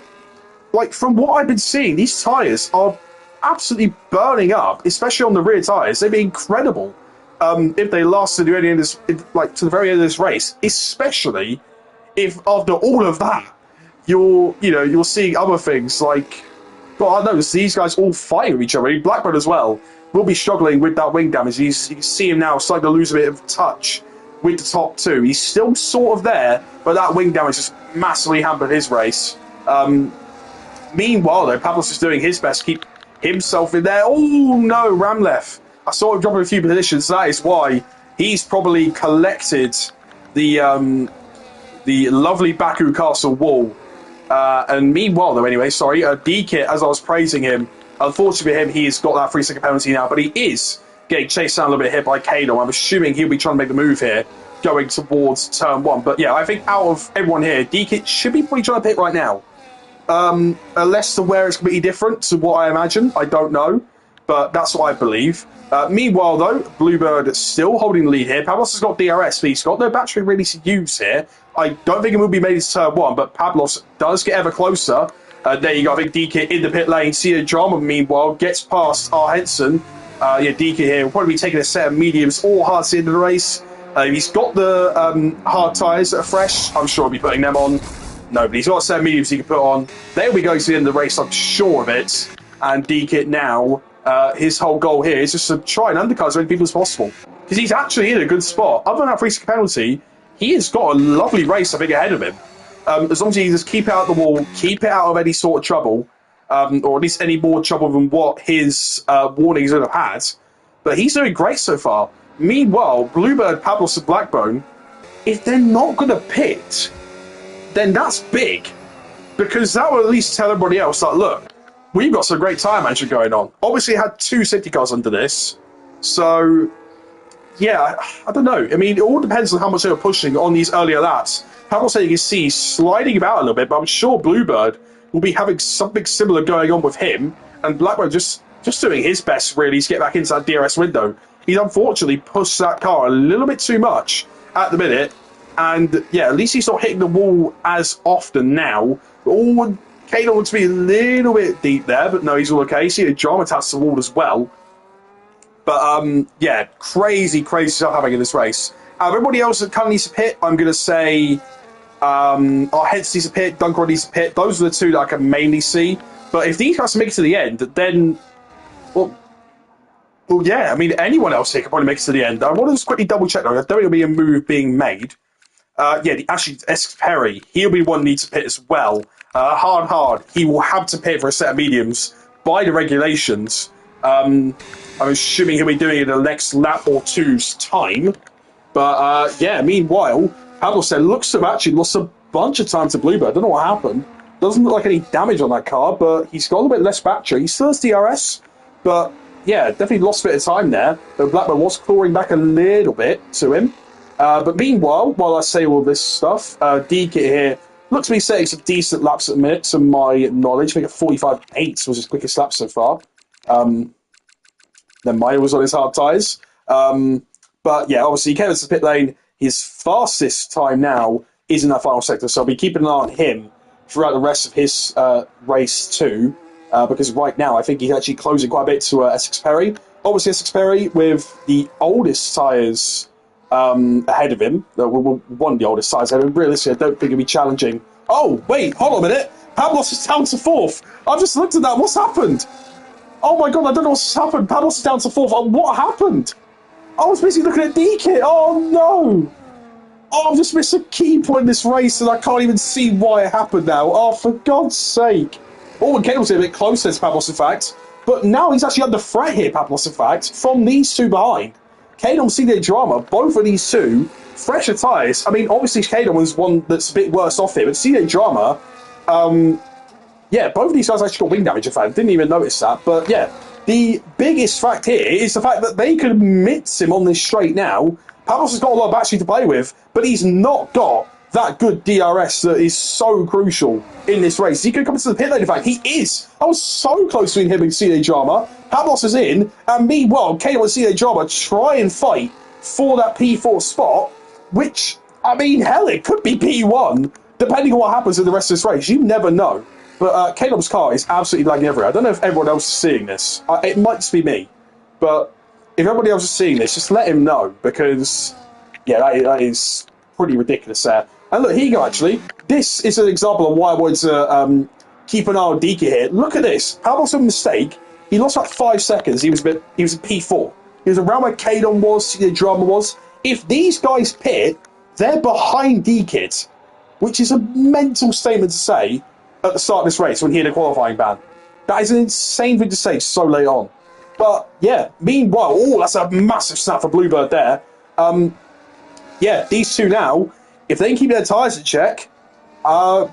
Speaker 1: like from what I've been seeing, these tyres are absolutely burning up, especially on the rear tyres. They'd be incredible if they last to the very end of this, like to the very end of this race. Especially if after all of that, you're seeing other things like, well, I noticed these guys all fighting with each other. Blackbird as well will be struggling with that wing damage. You can see him now starting to lose a bit of touch with the top two. He's still sort of there, but that wing damage just massively hampered his race. Meanwhile, though, Pablos is doing his best to keep himself in there. Oh, no, Ramlev. I saw him dropping a few positions. That is why he's probably collected the lovely Baku Castle wall. And meanwhile, though, anyway, sorry, D-Kit, as I was praising him, unfortunately for him, he's got that 3-second penalty now, but he is getting chased down a little bit here by Kano. I'm assuming he'll be trying to make the move here, going towards turn one. But yeah, I think out of everyone here, D-Kit should be probably trying to pit right now. Unless the wear is completely different to what I imagine. I don't know, but that's what I believe. Meanwhile, though, Bluebird is still holding the lead here. Pablos has got DRS, but he's got no battery really to use here. I don't think it will be made to turn one, but Pablos does get ever closer. There you go. I think DK in the pit lane. See a drama, meanwhile, gets past R. Henson. DK here will probably be taking a set of mediums or hards into the race. He's got the hard tyres that are fresh. I'm sure he'll be putting them on. No, but he's got a set of mediums he can put on. There we go to the end of the race, I'm sure of it. And DK now, his whole goal here is just to try and undercut as many people as possible. Because he's actually in a good spot. Other than that free penalty, he has got a lovely race, I think, ahead of him. As long as he just keep it out of the wall, keep it out of any sort of trouble, or at least any more trouble than what his warnings would have had. But he's doing great so far. Meanwhile, Bluebird, Pablos, and Blackbone, if they're not going to pit, then that's big. Because that will at least tell everybody else that, look, we've got some great tyre management going on. Obviously, had 2 safety cars under this. So, yeah, I don't know. I mean, it all depends on how much they were pushing on these earlier laps. Pablos, you can see, sliding about a little bit, but I'm sure Bluebird will be having something similar going on with him. And Blackbird just doing his best, really, to get back into that DRS window. He's unfortunately pushed that car a little bit too much at the minute. And, yeah, at least he's not hitting the wall as often now. Oh, Kano wants to be a little bit deep there, but no, he's all okay. See the drama attached to the wall as well. But, yeah, crazy stuff happening in this race. Everybody else that kind of needs to pit, I'm going to say our Heads needs to pit, Dunker needs to pit. Those are the two that I can mainly see. But if these guys make it to the end, then, well, yeah, I mean, anyone else here can probably make it to the end. I want to just quickly double-check, though. I don't think there'll be a move being made. Yeah, actually, Essex Perry, he'll be one that needs to pit as well. Hard. He will have to pit for a set of mediums by the regulations. I'm assuming he'll be doing it in the next lap or two's time. But, yeah, meanwhile, Pablos looks to have actually lost a bunch of time to Bluebird. I don't know what happened. Doesn't look like any damage on that car, but he's got a little bit less battery. He still has DRS, but, yeah, definitely lost a bit of time there. But Blackbird was clawing back a little bit to him. But meanwhile, while I say all this stuff, DK here looks to be setting some decent laps at the minute, to my knowledge. I think a 45.8 was his quickest lap so far. Then mine was on his hard tyres. But yeah, obviously he came into the pit lane. His fastest time now is in that final sector, so I'll be keeping an eye on him throughout the rest of his race too. Because right now I think he's actually closing quite a bit to Essex Perry. Obviously Essex Perry with the oldest tyres ahead of him. One of the oldest tyres ahead of him. Realistically, I don't think he'll be challenging. Oh, wait, hold on a minute. Pablos is down to 4th. I've just looked at that. What's happened? Oh my god, I don't know what's happened. Pablos is down to 4th. Oh, what happened? I was basically looking at D-Kit. Oh no! Oh, I've just missed a key point in this race and I can't even see why it happened now. Oh, for God's sake. Oh, and Cable's a bit closer to Pablos, in fact. But now he's actually under threat here, Pablos, in fact, from these two behind. Kano see their drama, both of these two, fresher tyres. I mean, obviously Kano is one that's a bit worse off here, but see their drama, yeah, both of these guys actually got wing damage, in fact. Didn't even notice that. But yeah, the biggest fact here is the fact that they could miss him on this straight now. Pavlos has got a lot of battery to play with, but he's not got that good DRS that is so crucial in this race. He could come into the pit lane, in fact. He is. I was so close to him and CJ Drama. Pavlos is in, and meanwhile, Kano and CJ Drama try and fight for that P4 spot, which, I mean, hell, it could be P1, depending on what happens in the rest of this race. You never know. But Caleb's car is absolutely lagging everywhere. I don't know if everyone else is seeing this. It might just be me. But if everybody else is seeing this, just let him know, because, yeah, that is pretty ridiculous there. And look, here you go, actually. This is an example of why I wanted to keep an eye on Deke here. Look at this. Pavlos made a mistake. He lost like 5 seconds. He was a P4. He was around where Kadon was, the drama was. If these guys pit, they're behind Dekit, which is a mental statement to say at the start of this race when he had a qualifying ban. That is an insane thing to say so late on. But yeah, meanwhile, that's a massive snap for Bluebird there. Yeah, these two now, if they can keep their tyres in check, I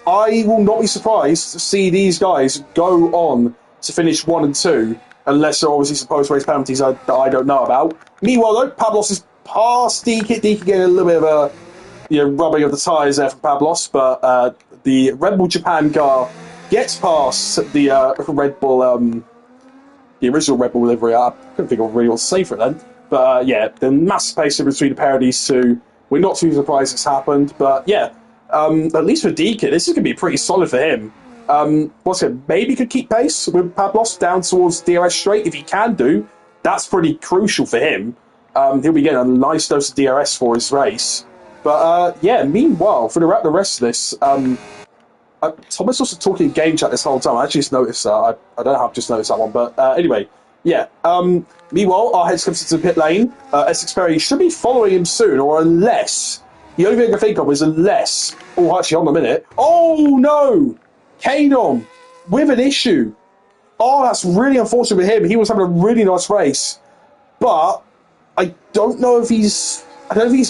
Speaker 1: will not be surprised to see these guys go on to finish 1 and 2, unless there are obviously some post-race penalties that I don't know about. Meanwhile, though, Pavlos is past Dekit. Dekit getting a little bit of a rubbing of the tyres there from Pavlos, but the Red Bull Japan car gets past the Red Bull, the original Red Bull livery. I couldn't think of really what to say for it then. But yeah, the massive pace between the pair of these two. We're not too surprised it's happened, but yeah, at least for Dekit, this is going to be pretty solid for him. What's it? Maybe could keep pace with Pavlos down towards DRS straight. If he can do, that's pretty crucial for him. He'll be getting a nice dose of DRS for his race. But yeah, meanwhile, for the rest of this, Thomas also talking game chat this whole time. I actually just noticed that. I don't know how I've just noticed that one, but anyway, yeah. Meanwhile, our heads comes into the pit lane. Essex Perry should be following him soon, or unless the only thing I can think of is unless. Oh, actually, hold on a minute. Oh no, Kadon with an issue. Oh, that's really unfortunate for him. He was having a really nice race, but I don't know if he's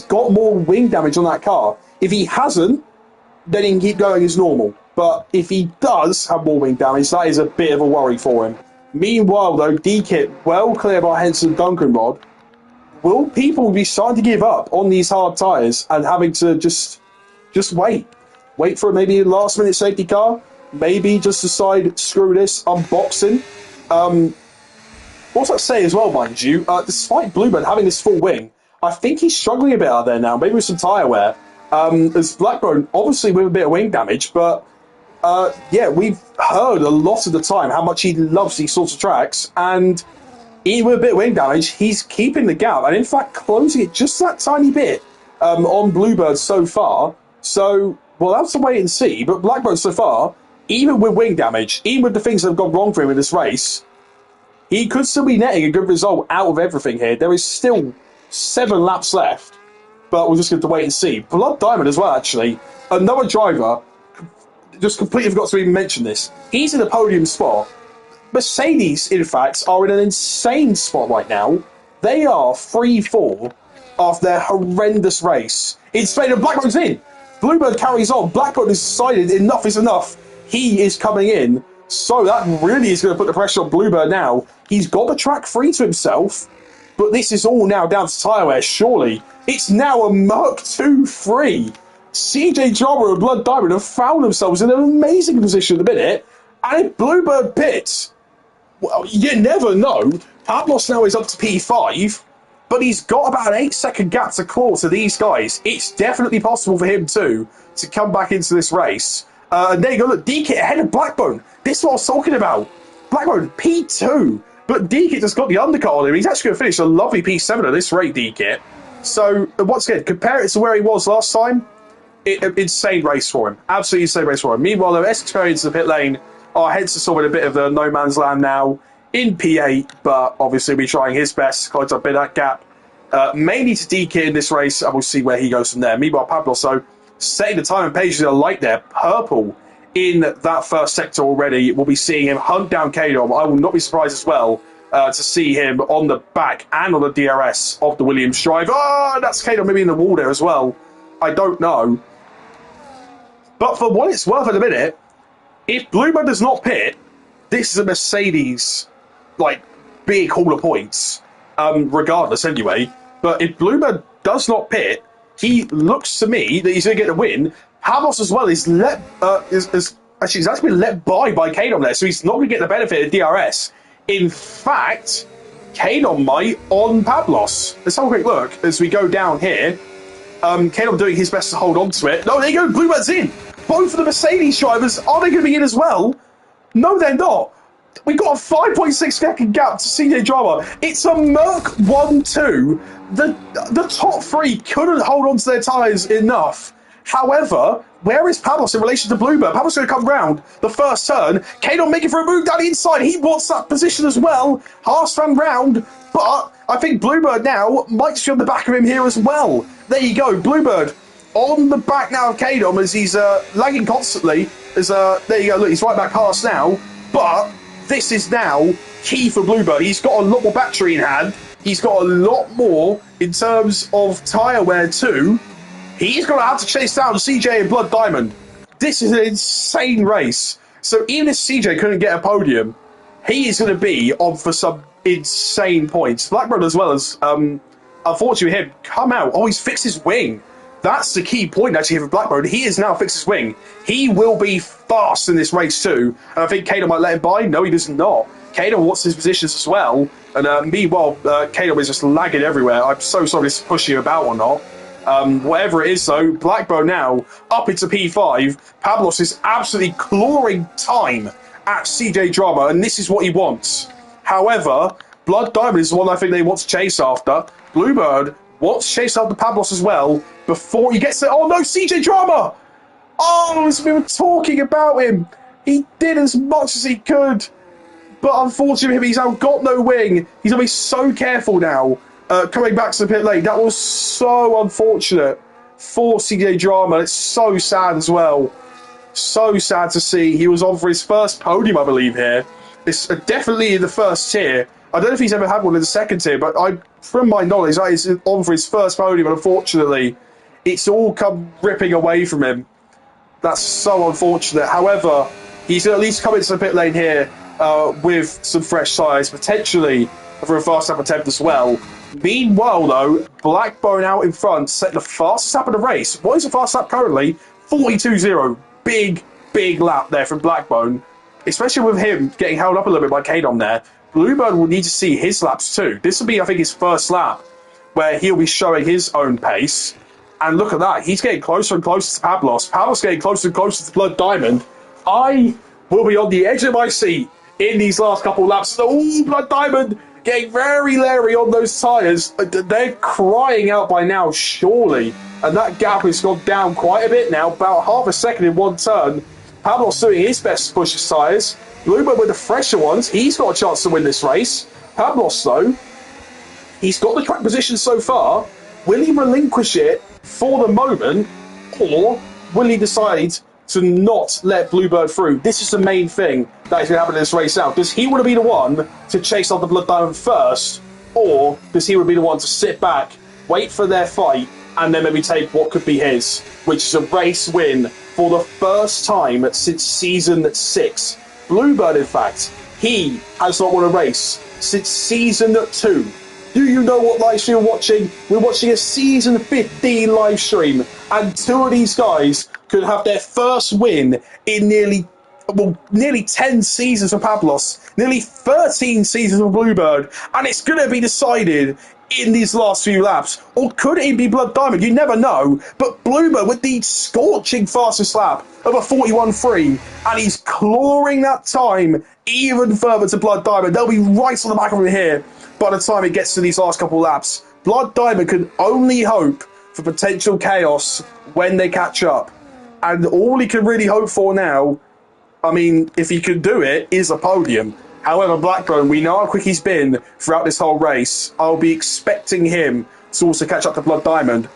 Speaker 1: got more wing damage on that car. If he hasn't, then he can keep going as normal. But if he does have more wing damage, that is a bit of a worry for him. Meanwhile, though, Dekit well clear by Henson Duncan Rod. Will people be starting to give up on these hard tyres and having to just wait? Wait for maybe a last-minute safety car? Maybe just decide, screw this, unboxing? What I'd say as well, mind you, despite Bluebird having this full wing, I think he's struggling a bit out there now, maybe with some tyre wear. As Blackburn, obviously with a bit of wing damage, but yeah, we've heard a lot of the time how much he loves these sorts of tracks, and even with a bit of wing damage, he's keeping the gap, and in fact closing it just that tiny bit on Bluebird so far. So, we'll have to wait and see, but Blackburn so far, even with wing damage, even with the things that have gone wrong for him in this race, he could still be netting a good result out of everything here. There is still 7 laps left, but we're just going to wait and see. Blood Diamond as well, actually. Another driver, just completely forgot to even mention this. He's in the podium spot. Mercedes, in fact, are in an insane spot right now. They are 3-4 after their horrendous race in Spain, and Blackburn's in. Bluebird carries on. Blackburn has decided enough is enough. He is coming in. So that really is going to put the pressure on Bluebird now. He's got the track free to himself, but this is all now down to tyre wear, surely. It's now a Merc 2-3. CJ Drama and Blood Diamond have found themselves in an amazing position at the minute, and if Bluebird pits, well, you never know. Pavlos now is up to P5, but he's got about an 8-second gap to claw to these guys. It's definitely possible for him too to come back into this race. And there you go, look, Dekit ahead of Blackbone. This is what I was talking about. Blackbone, P2. But Dekit just got the undercut on him. He's actually going to finish a lovely P7 at this rate, Dekit. So, once again, compare it to where he was last time. Insane race for him. Absolutely insane race for him. Meanwhile, though, Experience to the pit lane. Our heads are sort of in a bit of a no man's land now in P8, but obviously we're trying his best to close up a bit of that gap. Mainly to Dekit in this race, and we'll see where he goes from there. Meanwhile, Pablo, so setting the time and pages are light there, purple in that first sector already. We'll be seeing him hunt down Kadom. I will not be surprised as well to see him on the back and on the DRS of the Williams drive. Oh, that's Kadom maybe in the wall there as well. I don't know. But for what it's worth at the minute, If Bluebird does not pit, this is a Mercedes, like, big haul of points, regardless anyway. But if Bluebird does not pit, he looks to me that he's going to get the win. Pavlos as well is actually he's actually been let by Kadon there, so he's not going to get the benefit of DRS. In fact, Kadon might on Pavlos. Let's have a quick look as we go down here. Kadon doing his best to hold on to it. No, there you go. Bluebird's in. Both of the Mercedes drivers, are they going to be in as well? No, they're not. We got a 5.6 second gap to CJ Drama. It's a Merc 1-2. The top three couldn't hold on to their tyres enough. However, where is Pavlos in relation to Bluebird? Pavlos going to come round the first turn. Kadon making for a move down the inside. He wants that position as well. Haas ran round, but I think Bluebird now might be on the back of him here as well. There you go, Bluebird on the back now of Kadon as he's lagging constantly. There you go, look, he's right back past now. But this is now key for Bluebird. He's got a lot more battery in hand. He's got a lot more in terms of tyre wear too. He's going to have to chase down CJ and Blood Diamond. This is an insane race. So even if CJ couldn't get a podium, he is going to be on for some insane points. Blackburn as well as, unfortunately him, come out. Oh, he's fixed his wing. That's the key point actually for Blackburn. He has now fixed his wing. He will be fast in this race too. And I think Kadon might let him by. No, he does not. Kadon wants his positions as well. And meanwhile, Kadon is just lagging everywhere. I'm so sorry to push you about or not. Whatever it is, though, Blackburn now up into P5. Pavlos is absolutely clawing time at CJ Drama, and this is what he wants. However, Blood Diamond is the one I think they want to chase after. Bluebird wants to chase after Pavlos as well before he gets there. Oh no, CJ Drama! Oh, as we were talking about him, he did as much as he could, but unfortunately, he's now got no wing. He's going to be so careful now. Coming back to the pit lane, that was so unfortunate for CJ Drama. It's so sad as well. So sad to see. He was on for his first podium, I believe, here. It's definitely in the first tier. I don't know if he's ever had one in the second tier, but from my knowledge, that is on for his first podium, and unfortunately, it's all come ripping away from him. That's so unfortunate. However, he's at least come into the pit lane here with some fresh tyres, potentially for a fast lap attempt as well. Meanwhile, though, Blackbone out in front, set the fastest lap of the race. What is the fast lap currently? 42.0. Big lap there from Blackbone. Especially with him getting held up a little bit by Kadon there. Bluebird will need to see his laps too. This will be, I think, his first lap where he'll be showing his own pace. And look at that. He's getting closer and closer to Pavlos. Pavlos getting closer and closer to Blood Diamond. I will be on the edge of my seat in these last couple of laps. Oh, Blood Diamond getting very leery on those tyres. They're crying out by now, surely. And that gap has gone down quite a bit now, about half a second in one turn. Pavlos doing his best to push his tyres. Bluebird with the fresher ones. He's got a chance to win this race. Pavlos, though, he's got the track position so far. Will he relinquish it for the moment, or will he decide to not let Bluebird through? This is the main thing that is going to happen in this race out. Does he want to be the one to chase on the Blood Diamond first, or does he want to be the one to sit back, wait for their fight, and then maybe take what could be his, which is a race win for the first time since Season 6. Bluebird, in fact, he has not won a race since Season 2. Do you know what live stream we're watching? We're watching a Season 15 live stream, and two of these guys could have their first win in nearly 10 seasons for Pavlos, nearly 13 seasons for Bluebird, and it's going to be decided in these last few laps. Or could it be Blood Diamond? You never know. But Bluebird with the scorching fastest lap of a 41.3, and he's clawing that time even further to Blood Diamond. They'll be right on the back of him here by the time it gets to these last couple laps. Blood Diamond can only hope for potential chaos when they catch up. And all he can really hope for now, I mean, if he can do it, is a podium. However, Blackburn, we know how quick he's been throughout this whole race. I'll be expecting him to also catch up to Blood Diamond.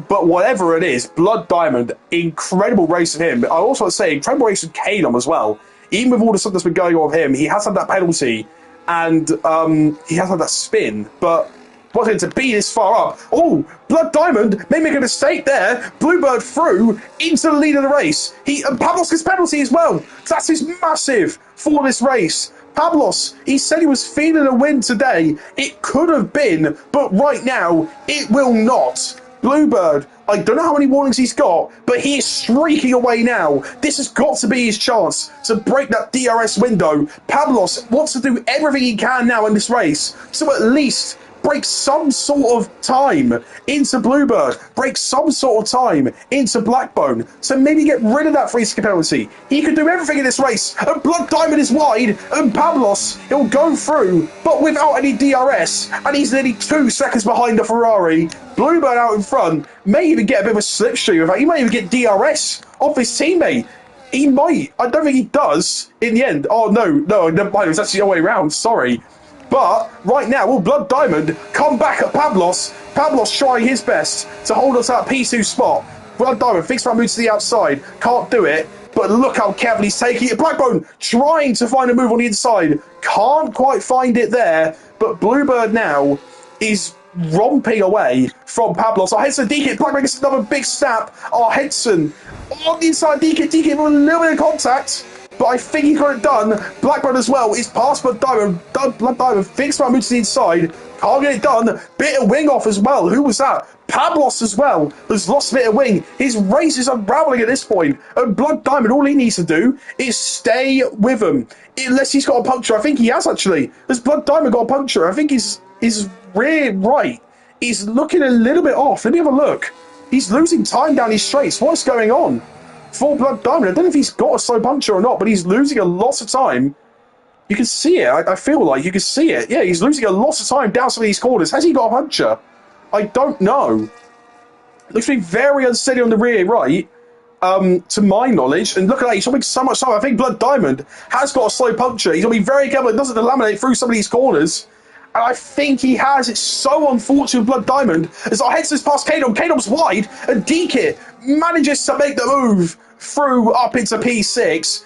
Speaker 1: But whatever it is, Blood Diamond, incredible race of him. I also want to say, incredible race of Kadon as well. Even with all the stuff that's been going on with him, he has had that penalty and he has had that spin. But wanting to be this far up. Oh, Blood Diamond may make a mistake there. Bluebird through into the lead of the race. Pablos gets penalty as well. That is massive for this race. Pablos, he said he was feeling a win today. It could have been, but right now, it will not. Bluebird, I don't know how many warnings he's got, but he is streaking away now. This has got to be his chance to break that DRS window. Pablos wants to do everything he can now in this race to at least break some sort of time into Bluebird, break some sort of time into Blackbone, to maybe get rid of that free skip penalty. He could do everything in this race, and Blood Diamond is wide, and Pablos, he'll go through, but without any DRS, and he's nearly 2 seconds behind the Ferrari. Bluebird out in front, may even get a bit of a slipstream. In fact, he might even get DRS off his teammate. He might. I don't think he does in the end. Oh, no, never mind. It was actually the other way around. Sorry. But right now, will Blood Diamond come back at Pablos? Pablos trying his best to hold us at P2 spot. Blood Diamond thinks about moving to the outside. Can't do it. But look how carefully he's taking it. Blackbone trying to find a move on the inside. Can't quite find it there. But Bluebird now is romping away from Pablos. Hedson, DK, Blackbone gets another big snap. Hedson on the inside. DK with a little bit of contact. But I think he got it done. Blackbird as well is past Blood Diamond. Blood Diamond thinks about moving to the inside. Can't get it done. Bit of wing off as well. Who was that? Pablos as well has lost a bit of wing. His race is unraveling at this point. And Blood Diamond, all he needs to do is stay with him. Unless he's got a puncture. I think he has actually. Has Blood Diamond got a puncture? I think his rear right is looking a little bit off. Let me have a look. He's losing time down his straights. What's going on? For Blood Diamond, I don't know if he's got a slow puncture or not, but he's losing a lot of time. You can see it. I feel like you can see it. Yeah, he's losing a lot of time down some of these corners. Has he got a puncture? I don't know. Looks to be very unsteady on the rear right, to my knowledge. And look at that, he's having so much time. I think Blood Diamond has got a slow puncture. He's got to be very careful it doesn't laminate through some of these corners. And I think he has. It's so unfortunate with Blood Diamond. As our heads past Kadom. Kadom's wide, and DK manages to make the move through up into P6.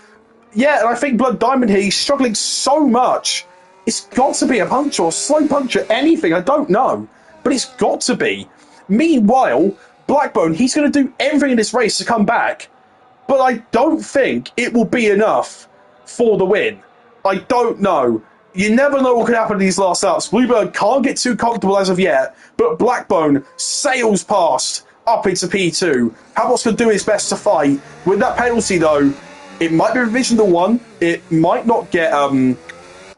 Speaker 1: Yeah, and I think Blood Diamond here, he's struggling so much. It's got to be a puncture or slow puncture, anything, I don't know. But it's got to be. Meanwhile, Blackbone, he's going to do everything in this race to come back. But I don't think it will be enough for the win. I don't know. You never know what could happen in these last laps. Bluebird can't get too comfortable as of yet, but Blackbone sails past up into P2. Pablos can do his best to fight. With that penalty, though, it might be revision to 1. It might not get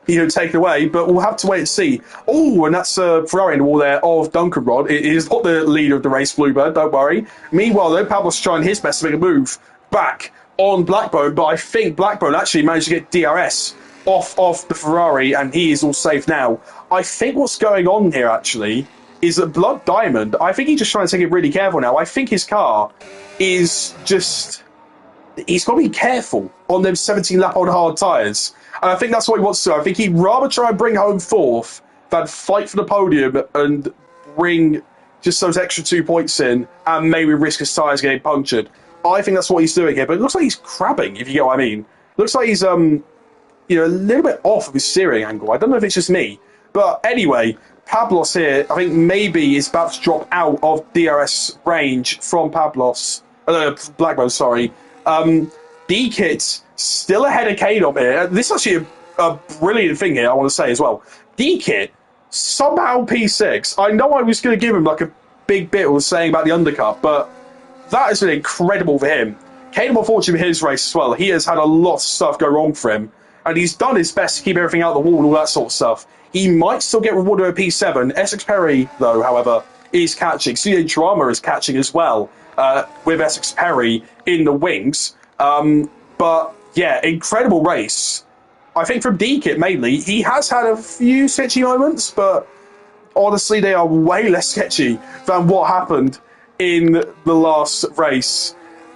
Speaker 1: taken away, but we'll have to wait and see. Oh, and that's Ferrari in the wall there of Duncan Rod. It is not the leader of the race, Bluebird, don't worry. Meanwhile, though, Pablos trying his best to make a move back on Blackbone, but I think Blackbone actually managed to get DRS off the Ferrari, and he is all safe now. I think what's going on here, actually, is that Blood Diamond, I think he's just trying to take it really careful now. I think his car is just... He's got to be careful on them 17-lap-old hard tyres. And I think that's what he wants to do. I think he'd rather try and bring home 4th than fight for the podium and bring just those extra 2 points in and maybe risk his tyres getting punctured. I think that's what he's doing here. But it looks like he's crabbing, if you get what I mean. Looks like he's... a little bit off of his steering angle. I don't know if it's just me. But anyway, Pablos here, I think maybe is about to drop out of DRS range from Pablos. Blackbone, sorry. D-Kit still ahead of Kadom here. This is actually a brilliant thing here, I want to say as well. D-Kit, somehow P6. I know I was going to give him like a big bit was saying about the undercut, but that has been incredible for him. Kadom, unfortunately, with his race as well, he has had a lot of stuff go wrong for him. And he's done his best to keep everything out of the wall and all that sort of stuff. He might still get rewarded with a P7. Essex Perry, though, however, is catching. CJ Drama is catching as well with Essex Perry in the wings. But, yeah, incredible race. I think from D-Kit, mainly, he has had a few sketchy moments, but honestly, they are way less sketchy than what happened in the last race.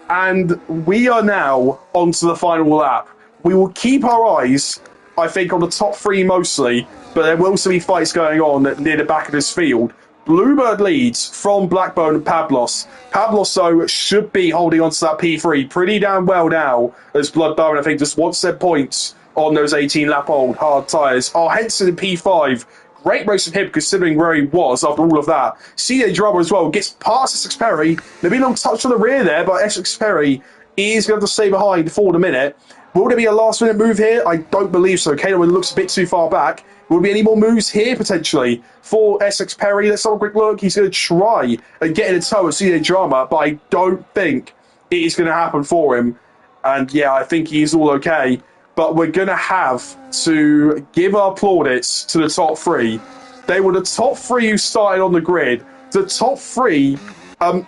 Speaker 1: And we are now onto the final lap. We will keep our eyes, I think, on the top 3 mostly, but there will still be fights going on near the back of this field. Bluebird leads from Blackbone and Pablos. Pablos, though, should be holding on to that P3 pretty damn well now, as Blood Diamond, I think, just wants their points on those 18-lap-old hard tyres. Henson in P5, great race from him considering where he was after all of that. CJ Drama as well gets past Essex Perry. Maybe a little touch on the rear there, but Essex Perry is going to have to stay behind for the minute. Will there be a last-minute move here? I don't believe so. Caden looks a bit too far back. Will there be any more moves here, potentially, for Essex Perry? Let's have a quick look. He's going to try and get in a tow of CJ Drama, but I don't think it is going to happen for him. And, yeah, I think he's all okay. But we're going to have to give our plaudits to the top three. They were the top three who started on the grid. The top three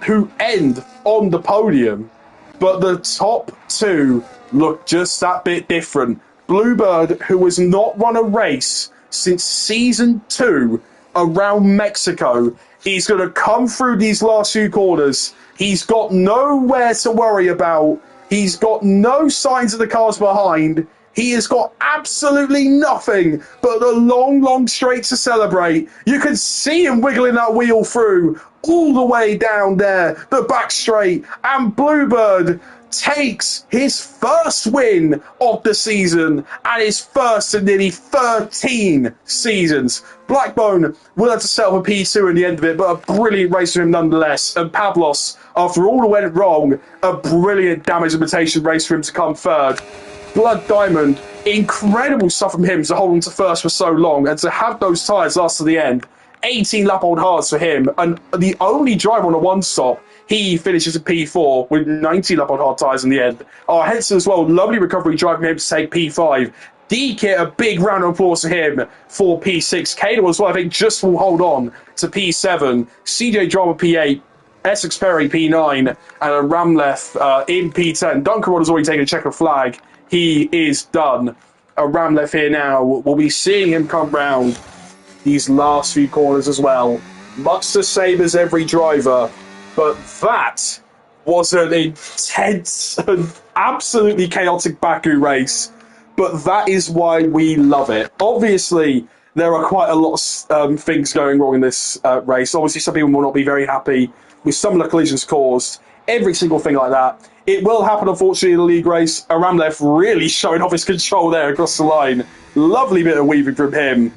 Speaker 1: who end on the podium. But the top two look just that bit different. Bluebird, who has not run a race since Season 2 around Mexico, is going to come through these last few corners. He's got nowhere to worry about. He's got no signs of the cars behind. He has got absolutely nothing but the long, long straight to celebrate. You can see him wiggling that wheel through all the way down there, the back straight. And Bluebird takes his first win of the season and his first in nearly 13 seasons. Blackbone will have to settle for P2 in the end of it, but a brilliant race for him nonetheless. And Pavlos, after all that went wrong, a brilliant damage limitation race for him to come third. Blood Diamond, incredible stuff from him to hold on to first for so long and to have those tyres last to the end. 18 lap old hards for him, and the only driver on a one stop. He finishes at P4 with 90 lap on hard tyres in the end. Henson as well, lovely recovery drive from him to take P5. D-Kit, a big round of applause to him for P6. Kano as well, I think, just will hold on to P7. CJ Drama P8. Essex Perry P9. And a Ramleth in P10. Duncan Rod has already taken a checker flag. He is done. A Ramleth here now. We'll be seeing him come round these last few corners as well. Much the same as every driver. But that was an intense and absolutely chaotic Baku race. But that is why we love it. Obviously, there are quite a lot of things going wrong in this race. Obviously, some people will not be very happy with some of the collisions caused. Every single thing like that. It will happen, unfortunately, in the league race. Aramlev really showing off his control there across the line. Lovely bit of weaving from him.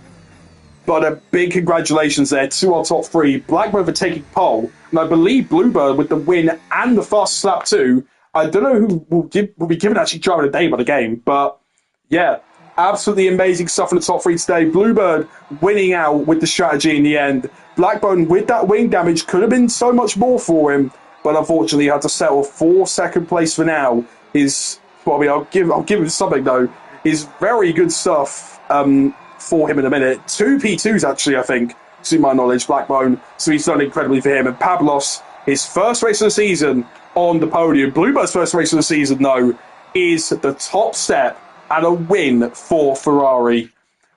Speaker 1: But a big congratulations there to our top three. Blackbird for taking pole. And I believe Bluebird with the win and the fastest lap too. I don't know who will be given actually driver of the day by the game. But yeah, absolutely amazing stuff in the top three today. Bluebird winning out with the strategy in the end. Blackbone with that wing damage could have been so much more for him. But unfortunately he had to settle for second place for now. I'll give him something though. Is very good stuff. For him in a minute. 2 P2s actually, I think, to my knowledge, Blackbone. So he's done incredibly for him. And Pavlos, his first race of the season on the podium. Bluebird's first race of the season, though, is the top step and a win for Ferrari.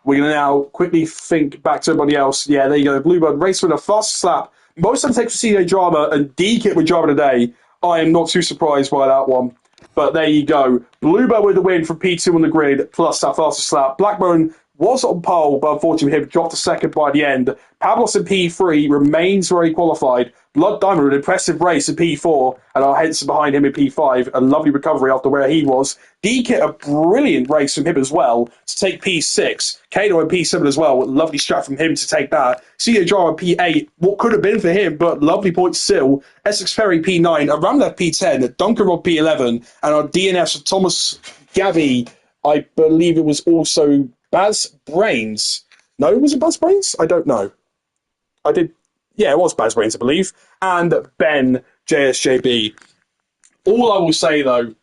Speaker 1: We're going to now quickly think back to everybody else. Yeah, there you go. Bluebird race winner, fastest lap. Most of the takes for CJ Drama and D-Kit with Drama today. I am not too surprised by that one. But there you go. Bluebird with the win from P2 on the grid, plus that fastest lap. Blackbone was on pole, but unfortunately him dropped a second by the end. Pavlos in P3 remains very qualified. Blood Diamond with an impressive race in P4, and our Henson behind him in P5. A lovely recovery after where he was. D-Kit, a brilliant race from him as well to take P6. Kano in P7 as well. Lovely strat from him to take that. CJ Drama P8, what could have been for him, but lovely points still. Essex Perry P9, a Ramleth P10, Duncan Rod P11, and our DNFs of Thomas Gabby, I believe it was also Baz Brains. No, was it Baz Brains? I don't know. Yeah, it was Baz Brains, I believe. And Ben JSJB. All I will say, though,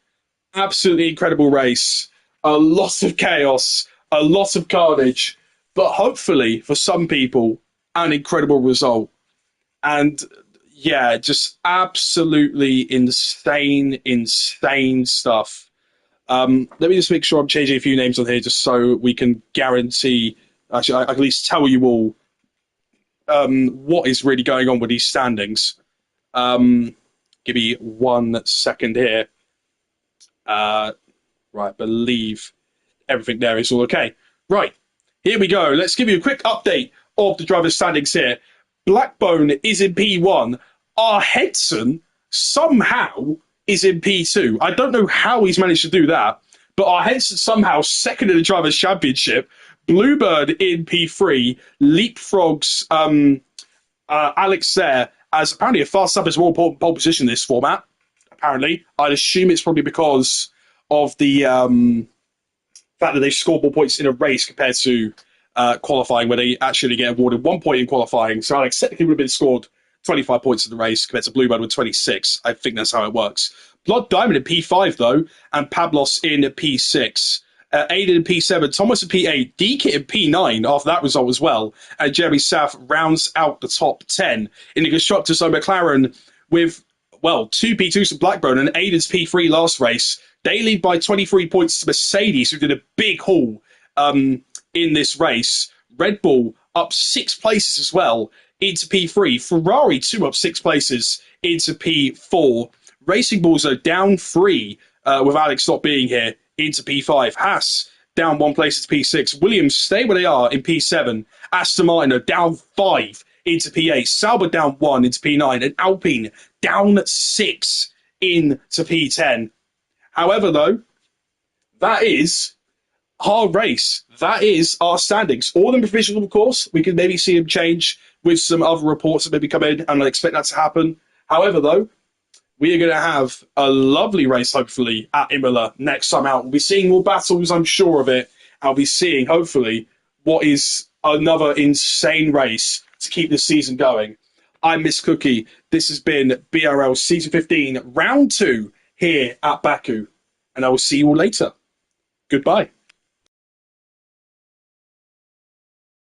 Speaker 1: absolutely incredible race. A lot of chaos, a lot of carnage, but hopefully, for some people, an incredible result. And yeah, just absolutely insane stuff. Let me just make sure I'm changing a few names on here just so we can guarantee, actually, I can at least tell you all what is really going on with these standings. Give me 1 second here. Right, I believe everything there is all okay. Right, here we go. Let's give you a quick update of the driver's standings here. Blackbone is in P1. Our Henson somehow is in P2. I don't know how he's managed to do that, but our Henson somehow second in the Drivers' Championship. Bluebird in P3 leapfrogs Alex there as apparently a fast up is more important pole position in this format. Apparently, I'd assume it's probably because of the fact that they score more points in a race compared to qualifying, where they actually get awarded 1 point in qualifying. So Alex technically would have been scored 25 points in the race compared to Bluebird with 26. I think that's how it works. Blood Diamond in P5, though, and Pablos in P6. Aiden in P7, Thomas in P8, D-Kit in P9 after that result as well. And Jeremy South rounds out the top 10. In the Constructors, so McLaren with, well, 2 P2s to Blackburn and Aiden's P3 last race. They lead by 23 points to Mercedes, who did a big haul in this race. Red Bull up 6 places as well into P3. Ferrari 2 up 6 places into P4. Racing Bulls are down 3 with Alex not being here into P5. Haas down 1 place into P6. Williams stay where they are in P7. Aston Martin are down 5 into P8. Sauber down 1 into P9. And Alpine down 6 into P10. However, though, that is our race. That is our standings. All in provisional, of course. We can maybe see them change with some other reports that maybe come in, and I expect that to happen. However, though, we are going to have a lovely race, hopefully, at Imola next time out. We'll be seeing more battles, I'm sure of it. I'll be seeing, hopefully, what is another insane race to keep this season going. I'm Miss Cookie. This has been BRL Season 15, Round 2, here at Baku. And I will see you all later. Goodbye.